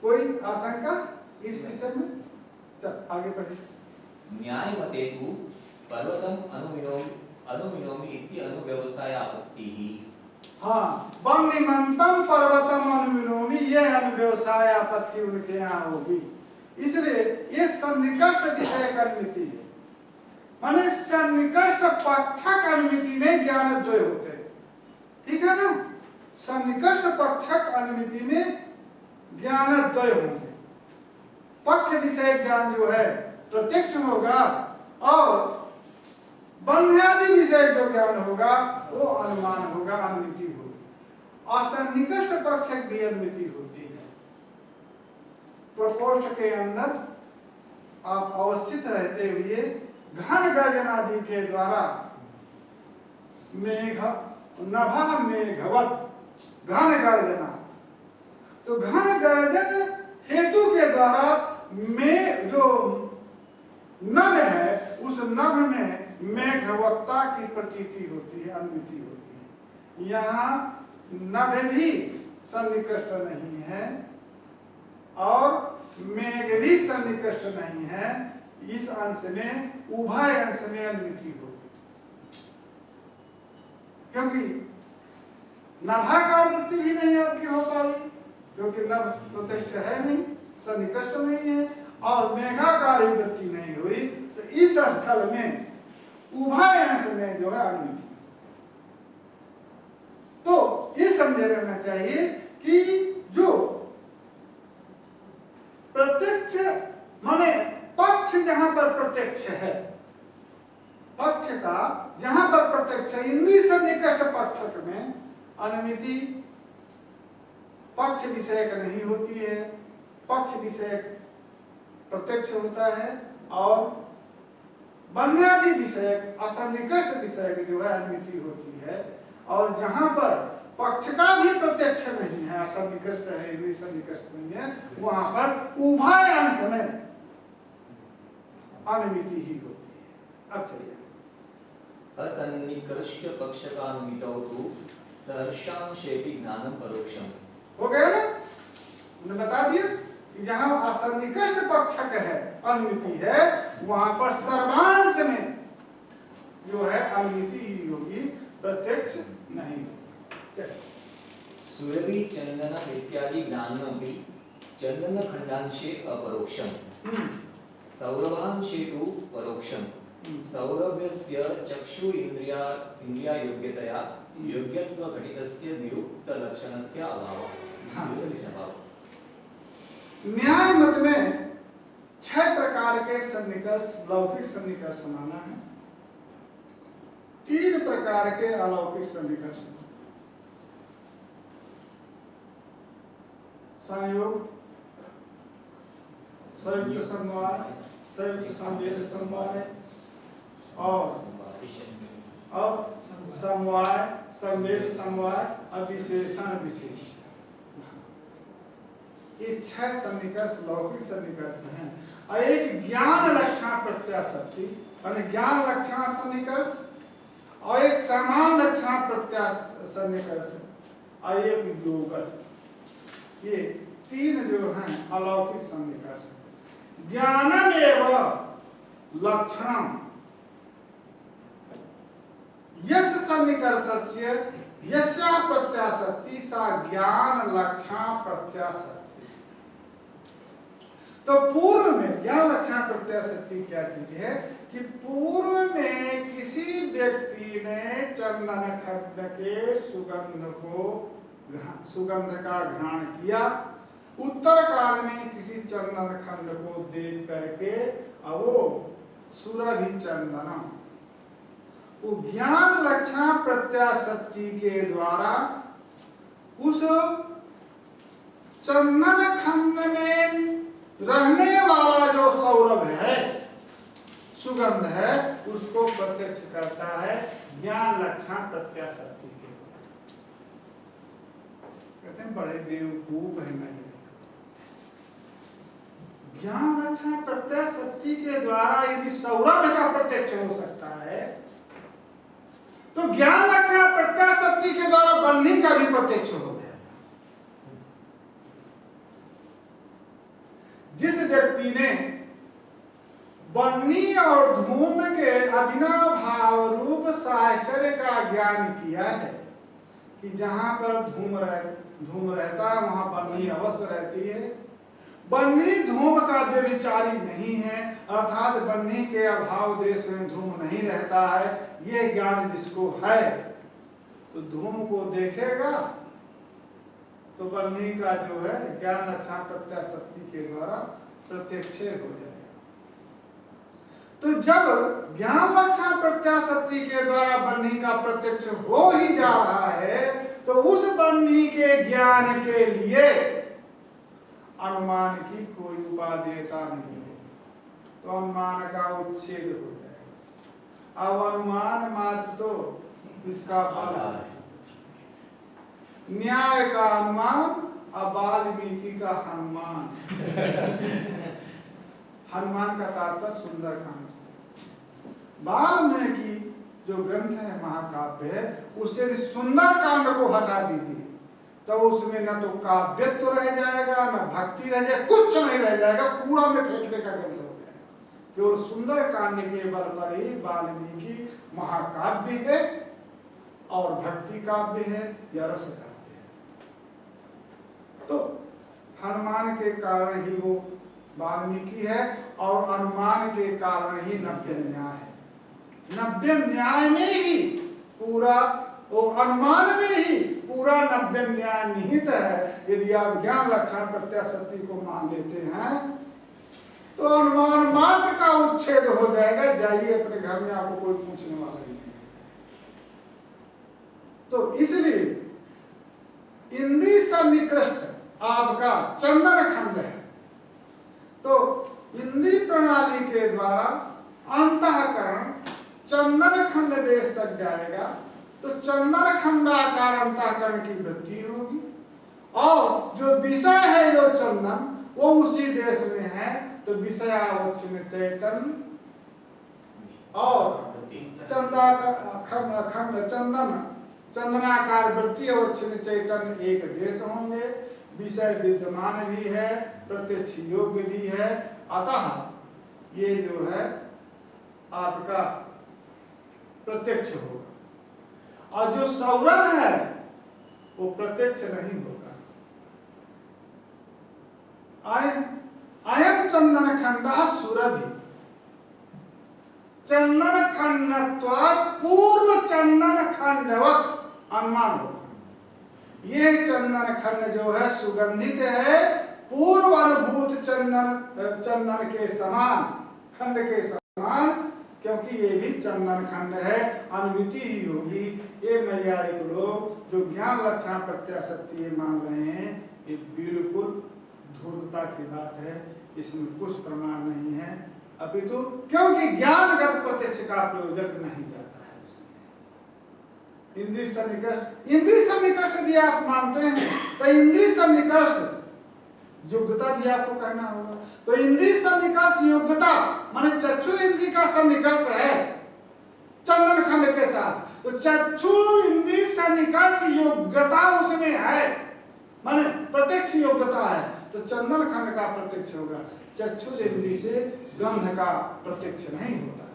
कोई आशंका इस विषय में? चल आगे पढ़िए। न्यायमते तु पर्वतं अनुमिनोमि इति अनुव्यवसायापत्तिः। हाँ, वह्निमन्तं पर्वतम अनुमिनोमि, यह अनुव्यवसायापत्ति उनके यहाँ होगी। इसलिए ये सन्निकष्ट विषय अनुमिति है, माने सन्निकष्ट पक्षक अनुमिति में ज्ञानद्वय होते हैं, ठीक है ना। सन्निकष्ट पक्षक अनुमिति में ज्ञानद्वय होंगे। पक्ष विषय ज्ञान जो है प्रत्यक्ष होगा और बंध्यादि विषय जो ज्ञान होगा वो अनुमान होगा, अनुमिति होगी। असन्निकष्ट पक्षक भी अनुमिति होती है। प्रकोष्ठ के अंदर आप अवस्थित रहते हुए घन गर्जनादि के द्वारा मेघ नभा मेघवत घन गर्जना, तो घन गर्जन हेतु के द्वारा में जो नभ है उस नभ में मेघवत्ता की प्रतीति होती है, अनुमिति होती है। यहाँ नभ भी सन्निकृष्ट नहीं है और मेघ भी सन्निकृष्ट नहीं है। इस अंश में उभय अंश में अनुमिति होगी, क्योंकि नभाकार वृत्ति भी नहीं आपकी हो पाई, क्योंकि नभ प्रत्यक्ष है नहीं, सन्निकृष्ट नहीं है, और मेघाकार वृत्ति नहीं हुई, तो इस स्थल में उभय अंश में जो है अनुमिति। तो ये समझे रहना चाहिए कि जो प्रत्यक्ष माने पक्ष जहां पर प्रत्यक्ष है, पक्ष का जहां पर प्रत्यक्ष इंद्रिय सन्निकष्ट पक्षक में अनुमिति पक्ष विषय नहीं होती है, पक्ष विषय प्रत्यक्ष होता है, और बंध्यादि विषय असन्निकष्ट विषय जो है अनुमिति होती है। और जहां पर पक्ष का भी प्रत्यक्ष नहीं है, असन्निकष्ट है, इंद्रिय सन्निकष्ट नहीं है, वहां पर उभय अंश में अनुमिति ही होती है। अब चलिए, असन्निकृष्ट पक्षकानुमितौ तु सहर्षांशेपि ज्ञानं परोक्षम। हो गया ना, मैंने बता दिया कि जहां असन्निकृष्ट पक्षक है अनुमिति है, वहां पर सर्वांश में जो है अनुमिति ही होगी, प्रत्यक्ष नहीं। चलिए, सूर्यी चंदन इत्यादि ज्ञानमपि चंदन खंडांशे अपरोक्षम, सौरभांशे तु परोक्षम। सौरभ्यस्य चक्षु इंद्रिया योग्यतया योग्यत्व घटितस्य निरुक्त लक्षणस्य अभावः। न्याय मत में 6 प्रकार के सन्निकर्ष लौकिक सन्निकर्ष माना है, 3 प्रकार के अलौकिक सन्निकर्ष, संयोग, संयुक्त समवाय, संयुक्त संवेद समवाय और समवाय, संवेद समवाय, अविशेषण विशेष। ये 6 सन्निकर्ष लौकिक सन्निकर्ष हैं। और एक ज्ञान लक्षण प्रत्याशक्ति यानी ज्ञान लक्षण सन्निकर्ष, और एक समान लक्षण प्रत्याश सन्निकर्ष, और एक योगज। ये 3 जो हैं अलौकिक सन्निकर्ष। ज्ञानमेव लक्षणम यस्य सन्निकर्षस्य यस्या प्रत्याशक्ति सा ज्ञान लक्षण प्रत्याशक्ति। तो पूर्व में ज्ञान लक्षण प्रत्याशक्ति क्या चीज है कि पूर्व में किसी व्यक्ति ने चंदन खंड के सुगंध का ग्रहण किया, उत्तर काल में किसी चंदन खंड को देख करके वो सुरभि चंदनम, वो ज्ञान लक्षण प्रत्याशक्ति के द्वारा उस चंदन खंड में रहने वाला जो सौरभ है, सुगंध है, उसको प्रत्यक्ष करता है ज्ञान लक्षण प्रत्याशक्ति के द्वारा। कहते हैं बड़े बेवकूफ है मैं। ज्ञान लक्षण प्रत्याशक्ति के द्वारा यदि सौरभ का प्रत्यक्ष हो सकता है, तो ज्ञान लक्षण प्रत्याशक्ति के द्वारा बन्ही का भी प्रत्यक्ष हो जाएगा। जिस व्यक्ति ने बन्ही और धूम के अभिनव भाव रूप साहचर्य का ज्ञान किया है कि जहां पर धूम रहता है वहां बन्ही अवश्य रहती है, बन्ही धूम का व्यभिचारी नहीं है, अर्थात बन्ही के अभाव देश में धूम नहीं रहता है, यह ज्ञान जिसको है तो धूम को देखेगा तो बन्ही का जो है ज्ञान लक्षण प्रत्याशक्ति के द्वारा प्रत्यक्ष हो जाएगा। तो जब ज्ञान लक्षण प्रत्याशक्ति के द्वारा बन्ही का प्रत्यक्ष हो ही जा रहा है तो उस बन्ही के ज्ञान के लिए अनुमान की कोई उपादेयता नहीं है, तो अनुमान का उच्छेद हो जाएगा। अब अनुमान मात्र तो इसका बल है, न्याय का अनुमान और वाल्मीकि का हनुमान। हनुमान का तात्पर्य सुंदरकांड। वाल्मीकि जो ग्रंथ है महाकाव्य है उससे सुंदरकांड को हटा दीजिए तो उसमें न तो काव्यत्व रह जाएगा न भक्ति रह जाएगा, कुछ नहीं रह जाएगा, कूड़ा में फेंकने का ग्रंथ हो जाएगा। केवल सुंदरकांड के बल पर ही वाल्मीकि महाकाव्य है और भक्ति काव्य है या रस काव्य है। तो हनुमान के कारण ही वो वाल्मीकि है और अनुमान के कारण ही नव्य न्याय है। नव्य न्याय में ही पूरा, वो अनुमान में ही पूरा नव्य न्याय निहित है। यदि आप ज्ञान लक्षण प्रत्याशक्ति को मान लेते हैं तो अनुमान मात्र का उच्छेद हो जाएगा। जाइए अपने घर में, आपको कोई पूछने वाला ही नहीं है। तो इसलिए इंद्रिय सन्निकृष्ट आपका चंदन खंड है, तो इंद्रिय प्रणाली के द्वारा अंतःकरण चंदन खंड देश तक जाएगा तो चंदन खंडाकार अंतःकरण की वृद्धि होगी और जो विषय है जो चंदन वो उसी देश में है तो विषयावच्छिन्न चैतन्य और चंदनाकार वृत्ति अवच्छिन्न चैतन्य एक देश होंगे। विषय विद्यमान भी है, प्रत्यक्ष योग्य भी है, अतः ये जो है आपका प्रत्यक्ष होगा और जो सौरभ है वो प्रत्यक्ष नहीं होगा। अयम चंदन खंड सुरभि चंदन खंडत्वात् पूर्व चंदन खंडवत अनुमान होगा। ये चंदन खंड जो है सुगंधित है, पूर्व अनुभूत चंदन के समान, खंड के समान, क्योंकि ये भी चंदन खंड है, अनुमिति ही होगी। ये नैयायिक लोग जो ज्ञान लक्षण प्रत्याशक्ति मान रहे हैं ये बिल्कुल धूर्तता की बात है, इसमें कुछ प्रमाण नहीं है, अपितु क्योंकि ज्ञानगत प्रत्यक्ष का प्रयोजक नहीं जाता है उसमें। इंद्रिय सन्निकर्ष यदि आप मानते हैं तो इंद्रिय सन्निकर्ष योग्यता भी आपको कहना होगा। तो इंद्रिय सन्निकर्ष योग्यता माने चक्षु इंद्रिय का सन्निकर्ष है चंदन खंड के साथ, तो चक्षु इंद्रिय सन्निकर्ष योग्यता उसमें है, माने प्रत्यक्ष योग्यता है, तो चंदन खंड का प्रत्यक्ष होगा। चक्षु इंद्रिय से गंध का प्रत्यक्ष नहीं होता है।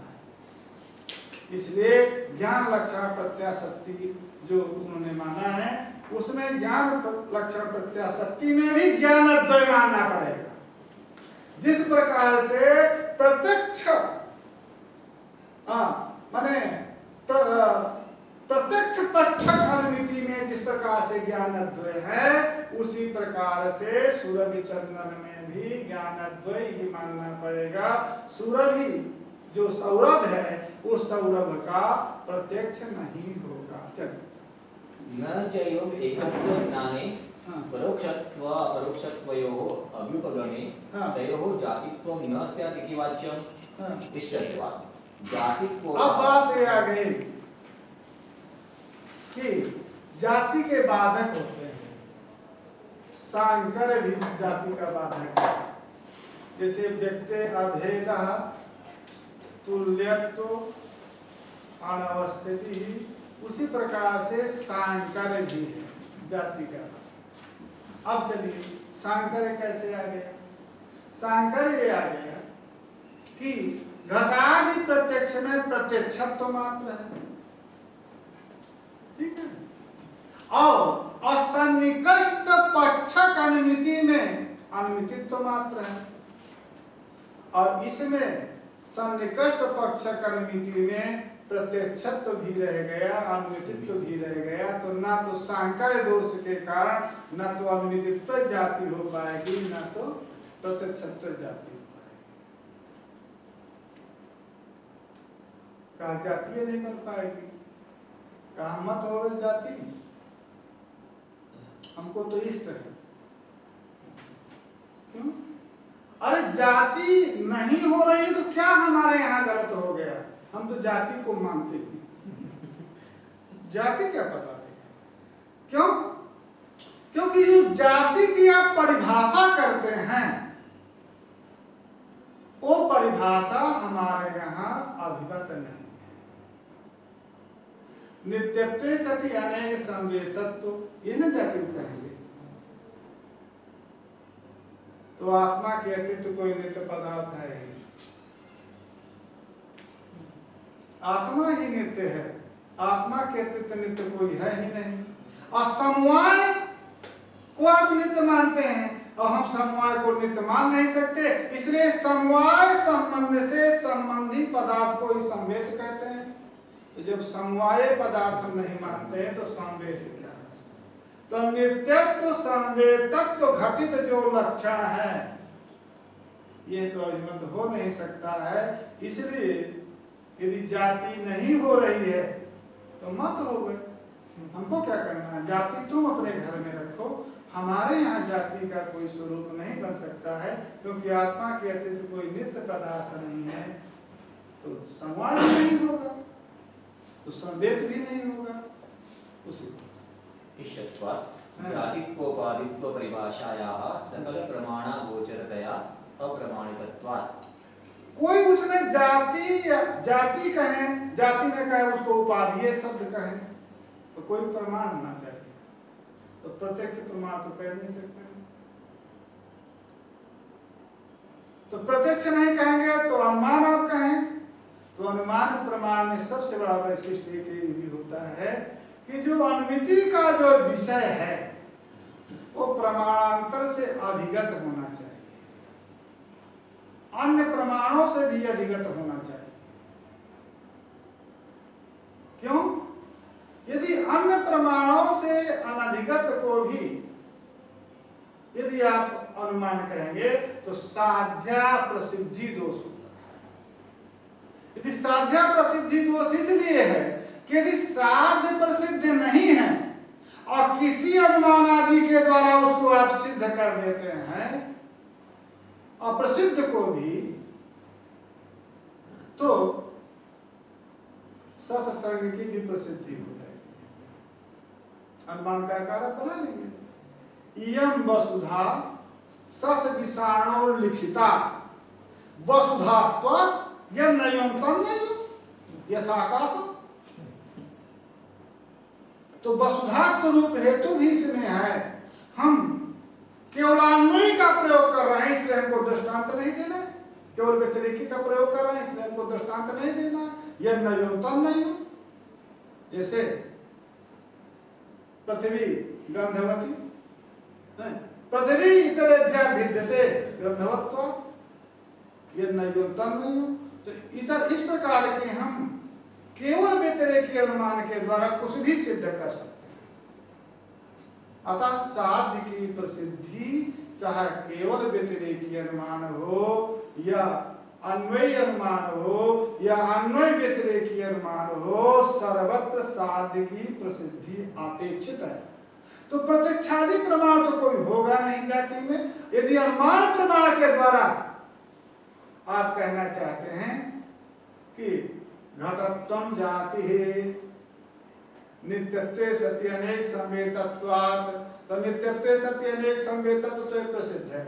इसलिए ज्ञान लक्षण प्रत्याशक्ति जो उन्होंने माना है उसमें ज्ञान लक्षण प्रत्याशक्ति में भी ज्ञानद्वय मानना पड़ेगा। जिस प्रकार से प्रत्यक्ष माने प्रत्यक्ष पक्षक अनुमिति में जिस प्रकार से ज्ञानद्वय है उसी प्रकार से सुरभि चंदन में भी ज्ञानद्वय ही मानना पड़ेगा। सुरभि जो सौरभ है उस सौरभ का प्रत्यक्ष नहीं होगा। चलिए न चैव एकत्व ज्ञाने परोक्षत्व अपरोक्षत्वयोः अभ्युपगमे तयोः जातित्वं न स्यात् इति वाच्यम् इष्टत्वात्। जातित्व अब बात ये आ गई कि जाति के बाधक होते हैं, सांकर भी जाति का बाधक है। जैसे व्यक्ति अभेदः तुल्यत्व अनवस्थिति उसी प्रकार से सांकर्य भी है जाति का। अब चलिए सांकर्य कैसे आ गया? सांकर्य आ गया कि घटादि प्रत्यक्ष में प्रत्यक्षत्व मात्र है, ठीक है, और असन्निकष्ट पक्षक अनुमिति में अनुमितित्व मात्र है, और इसमें सन्निकष्ट पक्षक अनुमिति में प्रत्यक्षत्व भी रह गया, अनुमितित्व भी रह गया। तो ना तो सांकर्य दोष के कारण न तो अनुमितित्व जाति हो पाएगी, न तो प्रत्यक्षत्व जाति हो पाएगी। कहा जाति नहीं बन पाएगी, कहा मत हो जाति, हमको तो इष्ट है। क्यों? अरे जाति नहीं हो रही तो क्या हमारे यहाँ गलत हो गया? हम तो जाति को मानते हैं, जाति क्या पता थे? क्यों? क्योंकि जो जाति की आप परिभाषा करते हैं वो परिभाषा हमारे यहाँ अभिमत नहीं है। नित्यत्वे सति अनेक संवेतत्व, ये न जाति को कहेंगे। तो आत्मा के अतिरिक्त कोई नित्य पदार्थ है ही, आत्मा ही नित्य है, आत्मा के अतिरिक्त नित्य कोई है ही नहीं। और समवाय को आप नित्य मानते हैं और हम समवाय को नित्य मान नहीं सकते, इसलिए समवाय संबंध से संबंधी पदार्थ को ही संवेद कहते हैं। तो जब समवाय पदार्थ हम नहीं मानते हैं तो संवेद क्या है? तो नित्यत्व संवेदत्व घटित जो लक्षण है ये तो अभिमत हो नहीं सकता है। इसलिए यदि जाति नहीं हो रही है तो मत हो गए, हमको क्या करना है? जाति तुम अपने घर में रखो, हमारे यहाँ जाति का कोई स्वरूप नहीं बन सकता है, क्योंकि आत्मा के अतिरिक्त कोई नित्य पदार्थ नहीं है। तो संवाद नहीं होगा तो संवेद भी नहीं होगा। उसी जातित्वोपादित्व परिभाषायाः सकल प्रमाण गोचरतया अप्रमाणिकत्वात्। कोई उसमें जाति कहें, जाति न कहे, उसको उपाधीय शब्द कहें, तो कोई प्रमाण होना चाहिए। तो प्रत्यक्ष प्रमाण तो कह नहीं सकते, तो प्रत्यक्ष नहीं कहेंगे तो अनुमान आप कहें। तो अनुमान प्रमाण में सबसे बड़ा वैशिष्ट एक ये भी होता है कि जो अनुमिति का जो विषय है वो प्रमाणांतर से अधिगत होना चाहिए, अन्य प्रमाणों से भी अधिगत होना चाहिए। क्यों? यदि अन्य प्रमाणों से अनधिगत को भी यदि आप अनुमान कहेंगे तो साध्या प्रसिद्धि दोष होता है। यदि साध्या प्रसिद्धि दोष इसलिए है कि यदि साध्य प्रसिद्ध नहीं है और किसी अनुमान आदि के द्वारा उसको आप सिद्ध कर देते हैं अप्रसिद्ध को भी, तो सत्संग की भी प्रसिद्धि हो जाएगी। अनुमान का कारक बना लेंगे। इयम वसुधा सस विषाणो लिखिता वसुधात्वात् यन्नयं तन्नयं यथाकाशम्। तो वसुधात्व रूप हेतु भी इसमें है। हम केवल अन्वयी का प्रयोग कर रहे हैं इसलिए हमको दृष्टांत नहीं देना है, केवल व्यतिरेकी का प्रयोग कर रहे हैं इसलिए हमको दृष्टांत नहीं देना है। यह नयम तन नहीं। जैसे पृथ्वी गंधवती, पृथ्वी इतरेभ्यः भिद्यते गंधवत्वात्, यह नयम तन नहीं। तो इतर इस प्रकार के हम केवल व्यतिरेकी अनुमान के द्वारा कुछ भी सिद्ध कर सकते हैं। अतः साध्य की प्रसिद्धि चाहे केवल व्यतिरेकी अनुमान हो या अन्वयी अनुमान हो या अन्वय व्यतिरेकी अनुमान हो, सर्वत्र साध्य की प्रसिद्धि अपेक्षित है। तो प्रत्यक्षादि प्रमाण तो कोई होगा नहीं जाति में। यदि अनुमान प्रमाण के द्वारा आप कहना चाहते हैं कि घटत्वं जाति है नित्यत्वे सत्य अनेक संवेतत्वात्, तो नित्यत्वे सत्य अनेक संवेतत्व तो एक प्रसिद्ध है।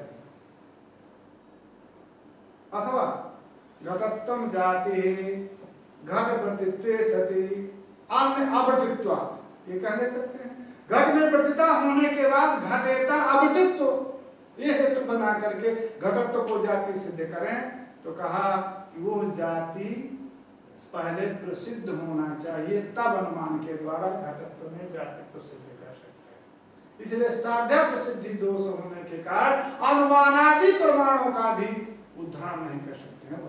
अथवा घटत्वं जाति है घट प्रतित्वे सति अन्य अवर्तित्वात्, ये कह सकते हैं। घट में वर्तिता होने के बाद घटेतर अवर्तित्व ये हेतु बना करके घटत्व को जाति सिद्ध करें, तो कहा कि वो जाति पहले प्रसिद्ध होना चाहिए, तब अनुमान के द्वारा घटत्व में जातित्व सिद्ध कर सकते हैं। इसलिए साध्या प्रसिद्धि दोष होने के कारण अनुमानादि प्रमाणों का भी उद्धार नहीं कर सकते हैं।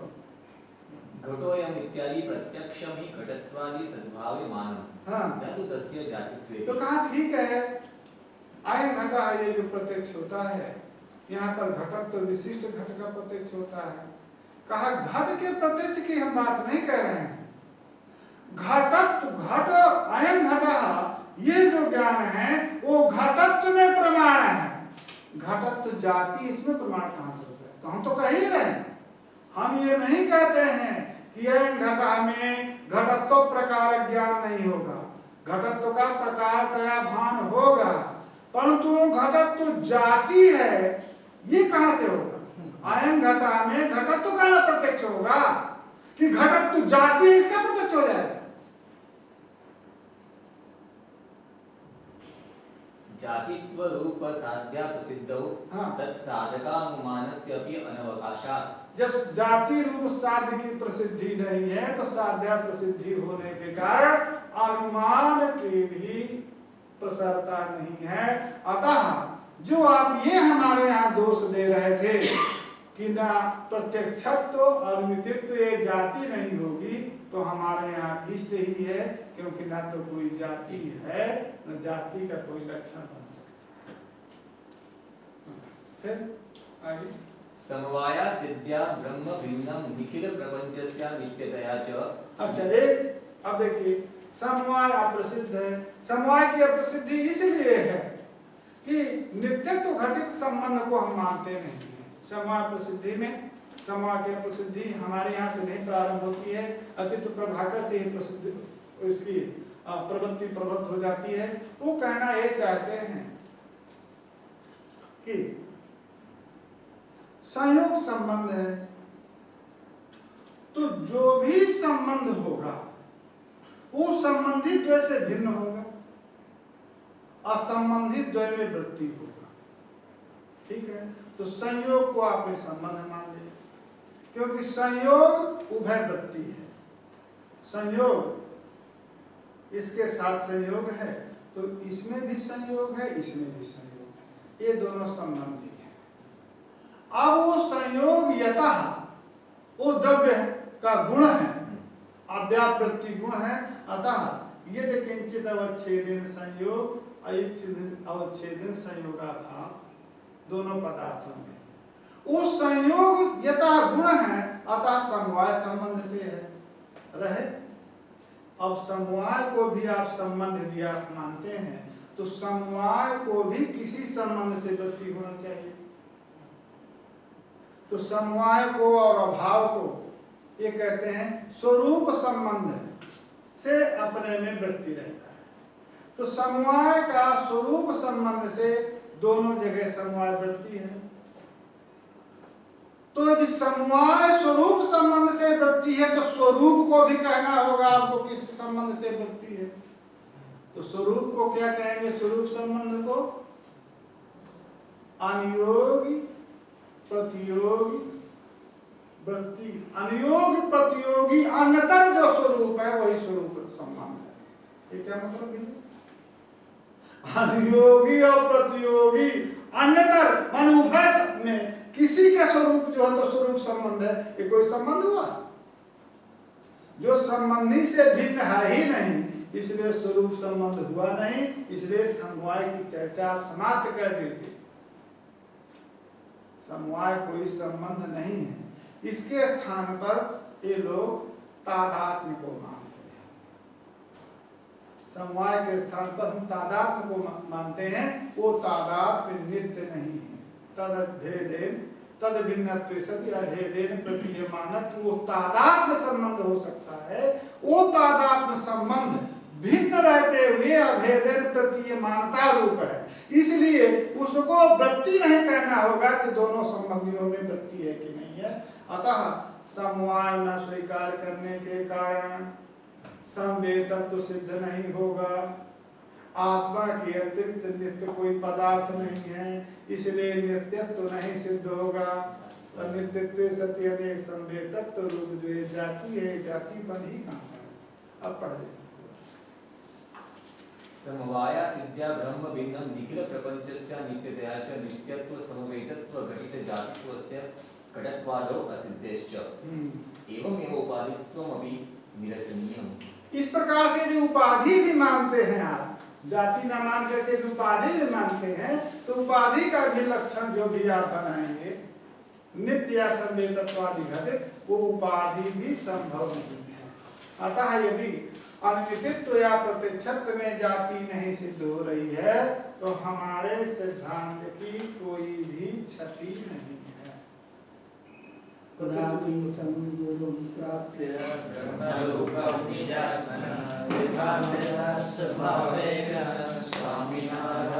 घटोयम इत्यादि प्रत्यक्षम ही घटत्वादि सद्भावे मानव। हाँ, न तो तस्य जातित्वे। तो कहा ठीक है, अयं घटा ये जो प्रत्यक्ष होता है, यहाँ पर घटत्व तो विशिष्ट घट का प्रत्यक्ष होता है। कहा घट के प्रत्यक्ष की हम बात नहीं कह रहे हैं। घटत्व घट अयं घटा ये जो ज्ञान है वो घटत्व में प्रमाण है। घटत्व जाति इसमें प्रमाण कहाँ से होता है? तो हम तो कह ही रहे हैं, हम ये नहीं कहते हैं कि अयं घटा में घटत्व प्रकार ज्ञान नहीं होगा, घटत्व का प्रकारतया भान होगा, परंतु घटत्व जाति है ये कहां से होगा? अयं घटा में घटत्व का प्रत्यक्ष होगा कि घटत्व जाति है इसका प्रत्यक्ष हो जाएगा। जातित्व रूप साध्या प्रसिद्धौ तत् साधकानुमानस्य अपि अनवकाशात्। जब जाति रूप साध्य की प्रसिद्धि नहीं है तो साध्या प्रसिद्धि होने के कारण अनुमान की भी प्रसारता नहीं है। अतः जो आप ये हमारे यहाँ दोष दे रहे थे कि ना प्रत्यक्षत्व और मितित्व ये जाति नहीं होगी, तो हमारे यहाँ इष्ट ही है, क्योंकि ना तो कोई जाति है न जाति का कोई लक्षण बन सकता है। फिर आगे समवाया सिद्ध्या ब्रह्म भिन्नम निखिल प्रपंचस्य नित्यतया च। अच्छा, एक अब देखिए, समवाय अप्रसिद्ध है। समवाय की अप्रसिद्धि इसलिए है कि नित्यत्व घटित संबंध को हम मानते नहीं हैं। समवाय प्रसिद्धि में, समवाय की प्रसिद्धि हमारे यहाँ से नहीं प्रारंभ होती है, अपितु प्रभाकर से ही प्रसिद्ध इसकी प्रवृत्ति प्रवृत्त हो जाती है। वो कहना ये चाहते हैं कि संयोग संबंध है, तो जो भी संबंध होगा वो संबंधित द्वय से भिन्न होगा, असंबंधित द्वय में वृत्ति होगा। ठीक है, तो संयोग को आपने संबंध मान लिया, क्योंकि संयोग उभय वृत्ति है। संयोग इसके साथ संयोग है, तो इसमें भी संयोग है, इसमें भी संयोग है, ये दोनों संबंधी हैं। अब वो संयोग यतः वो द्रव्य का गुण है, अव्यावृत्ति गुण है। अतः यदि किंचित अवच्छेदन संयोग अवच्छेदन संयोगाभाव दोनों पदार्थों में वो संयोग यतः गुण है, अतः समवाय संबंध से है रहे। अब समवाय को भी आप संबंध दिया मानते हैं, तो समवाय को भी किसी संबंध से वृत्ति होना चाहिए। तो समवाय को और अभाव को ये कहते हैं स्वरूप संबंध से अपने में वृत्ति रहता है। तो समवाय का स्वरूप संबंध से दोनों जगह समवाय वृत्ति है। तो यदि समवाय स्वरूप संबंध से वृत्ति है, तो स्वरूप को भी कहना होगा आपको किस संबंध से वृत्ति है। तो स्वरूप को क्या कहेंगे? स्वरूप संबंध को अनुयोगी प्रतियोगी वृत्ति, अनुयोग प्रतियोगी अन्यतर जो स्वरूप है वही स्वरूप संबंध है। ये क्या मतलब है? अनुयोगी और प्रतियोगी अन्यतर मन उभय में किसी का स्वरूप जो है तो स्वरूप संबंध है। ये कोई संबंध हुआ जो संबंधी से भिन्न है ही नहीं, इसलिए स्वरूप संबंध हुआ नहीं। इसलिए समवाय की चर्चा आप समाप्त कर दीजिए। समवाय कोई संबंध नहीं है। इसके स्थान पर ये लोग तादात्म्य को मानते हैं। समवाय के स्थान पर हम तादात्म्य को मानते हैं। वो तादात्म्य नित्य नहीं है। तदभेदेन तद भिन्नत्वे सति अभेदेन प्रतीयमानत्व, वो तादात्म्य संबंध हो सकता है। वो तादात्म्य संबंध भिन्न रहते हुए अभेदेन प्रतीयमानता रूप है। इसलिए उसको वृत्ति नहीं कहना होगा कि दोनों संबंधियों में वृत्ति है कि नहीं है। अतः समवाय न स्वीकार करने के कारण संवेदत्व सिद्ध नहीं होगा। आत्मा के अतिरिक्त नित्य कोई पदार्थ नहीं है, इसलिए नित्यत्व नहीं सिद्ध होगा। और नित्यत्व सत्य अनेक संवेदत्व रूप जो ये जाति है, जातिपन ही कहाँ है। अब पढ़ दे। समवाया सिद्ध्या ब्रह्म भिन्नं निखिल प्रपंचस्य नित्यतया च नित्यत्व समवेतत्व घटित जातित्वस्य घटत्वादो असिद्धेश्च एवमेव उपाधित्वमपि निरसनीयम्। इस प्रकार से जो उपाधि भी मानते हैं आप, जाति न मान करके जो उपाधि भी मानते हैं, तो उपाधि का भी लक्षण जो भी आप बनाएंगे नित्य या संवेदत्वादि घटित, वो उपाधि भी संभव नहीं है। अतः यदि अनित्व या प्रत्यक्षत्व में जाति नहीं सिद्ध हो रही है, तो हमारे सिद्धांत की कोई भी क्षति नहीं है। स्वामीनारायण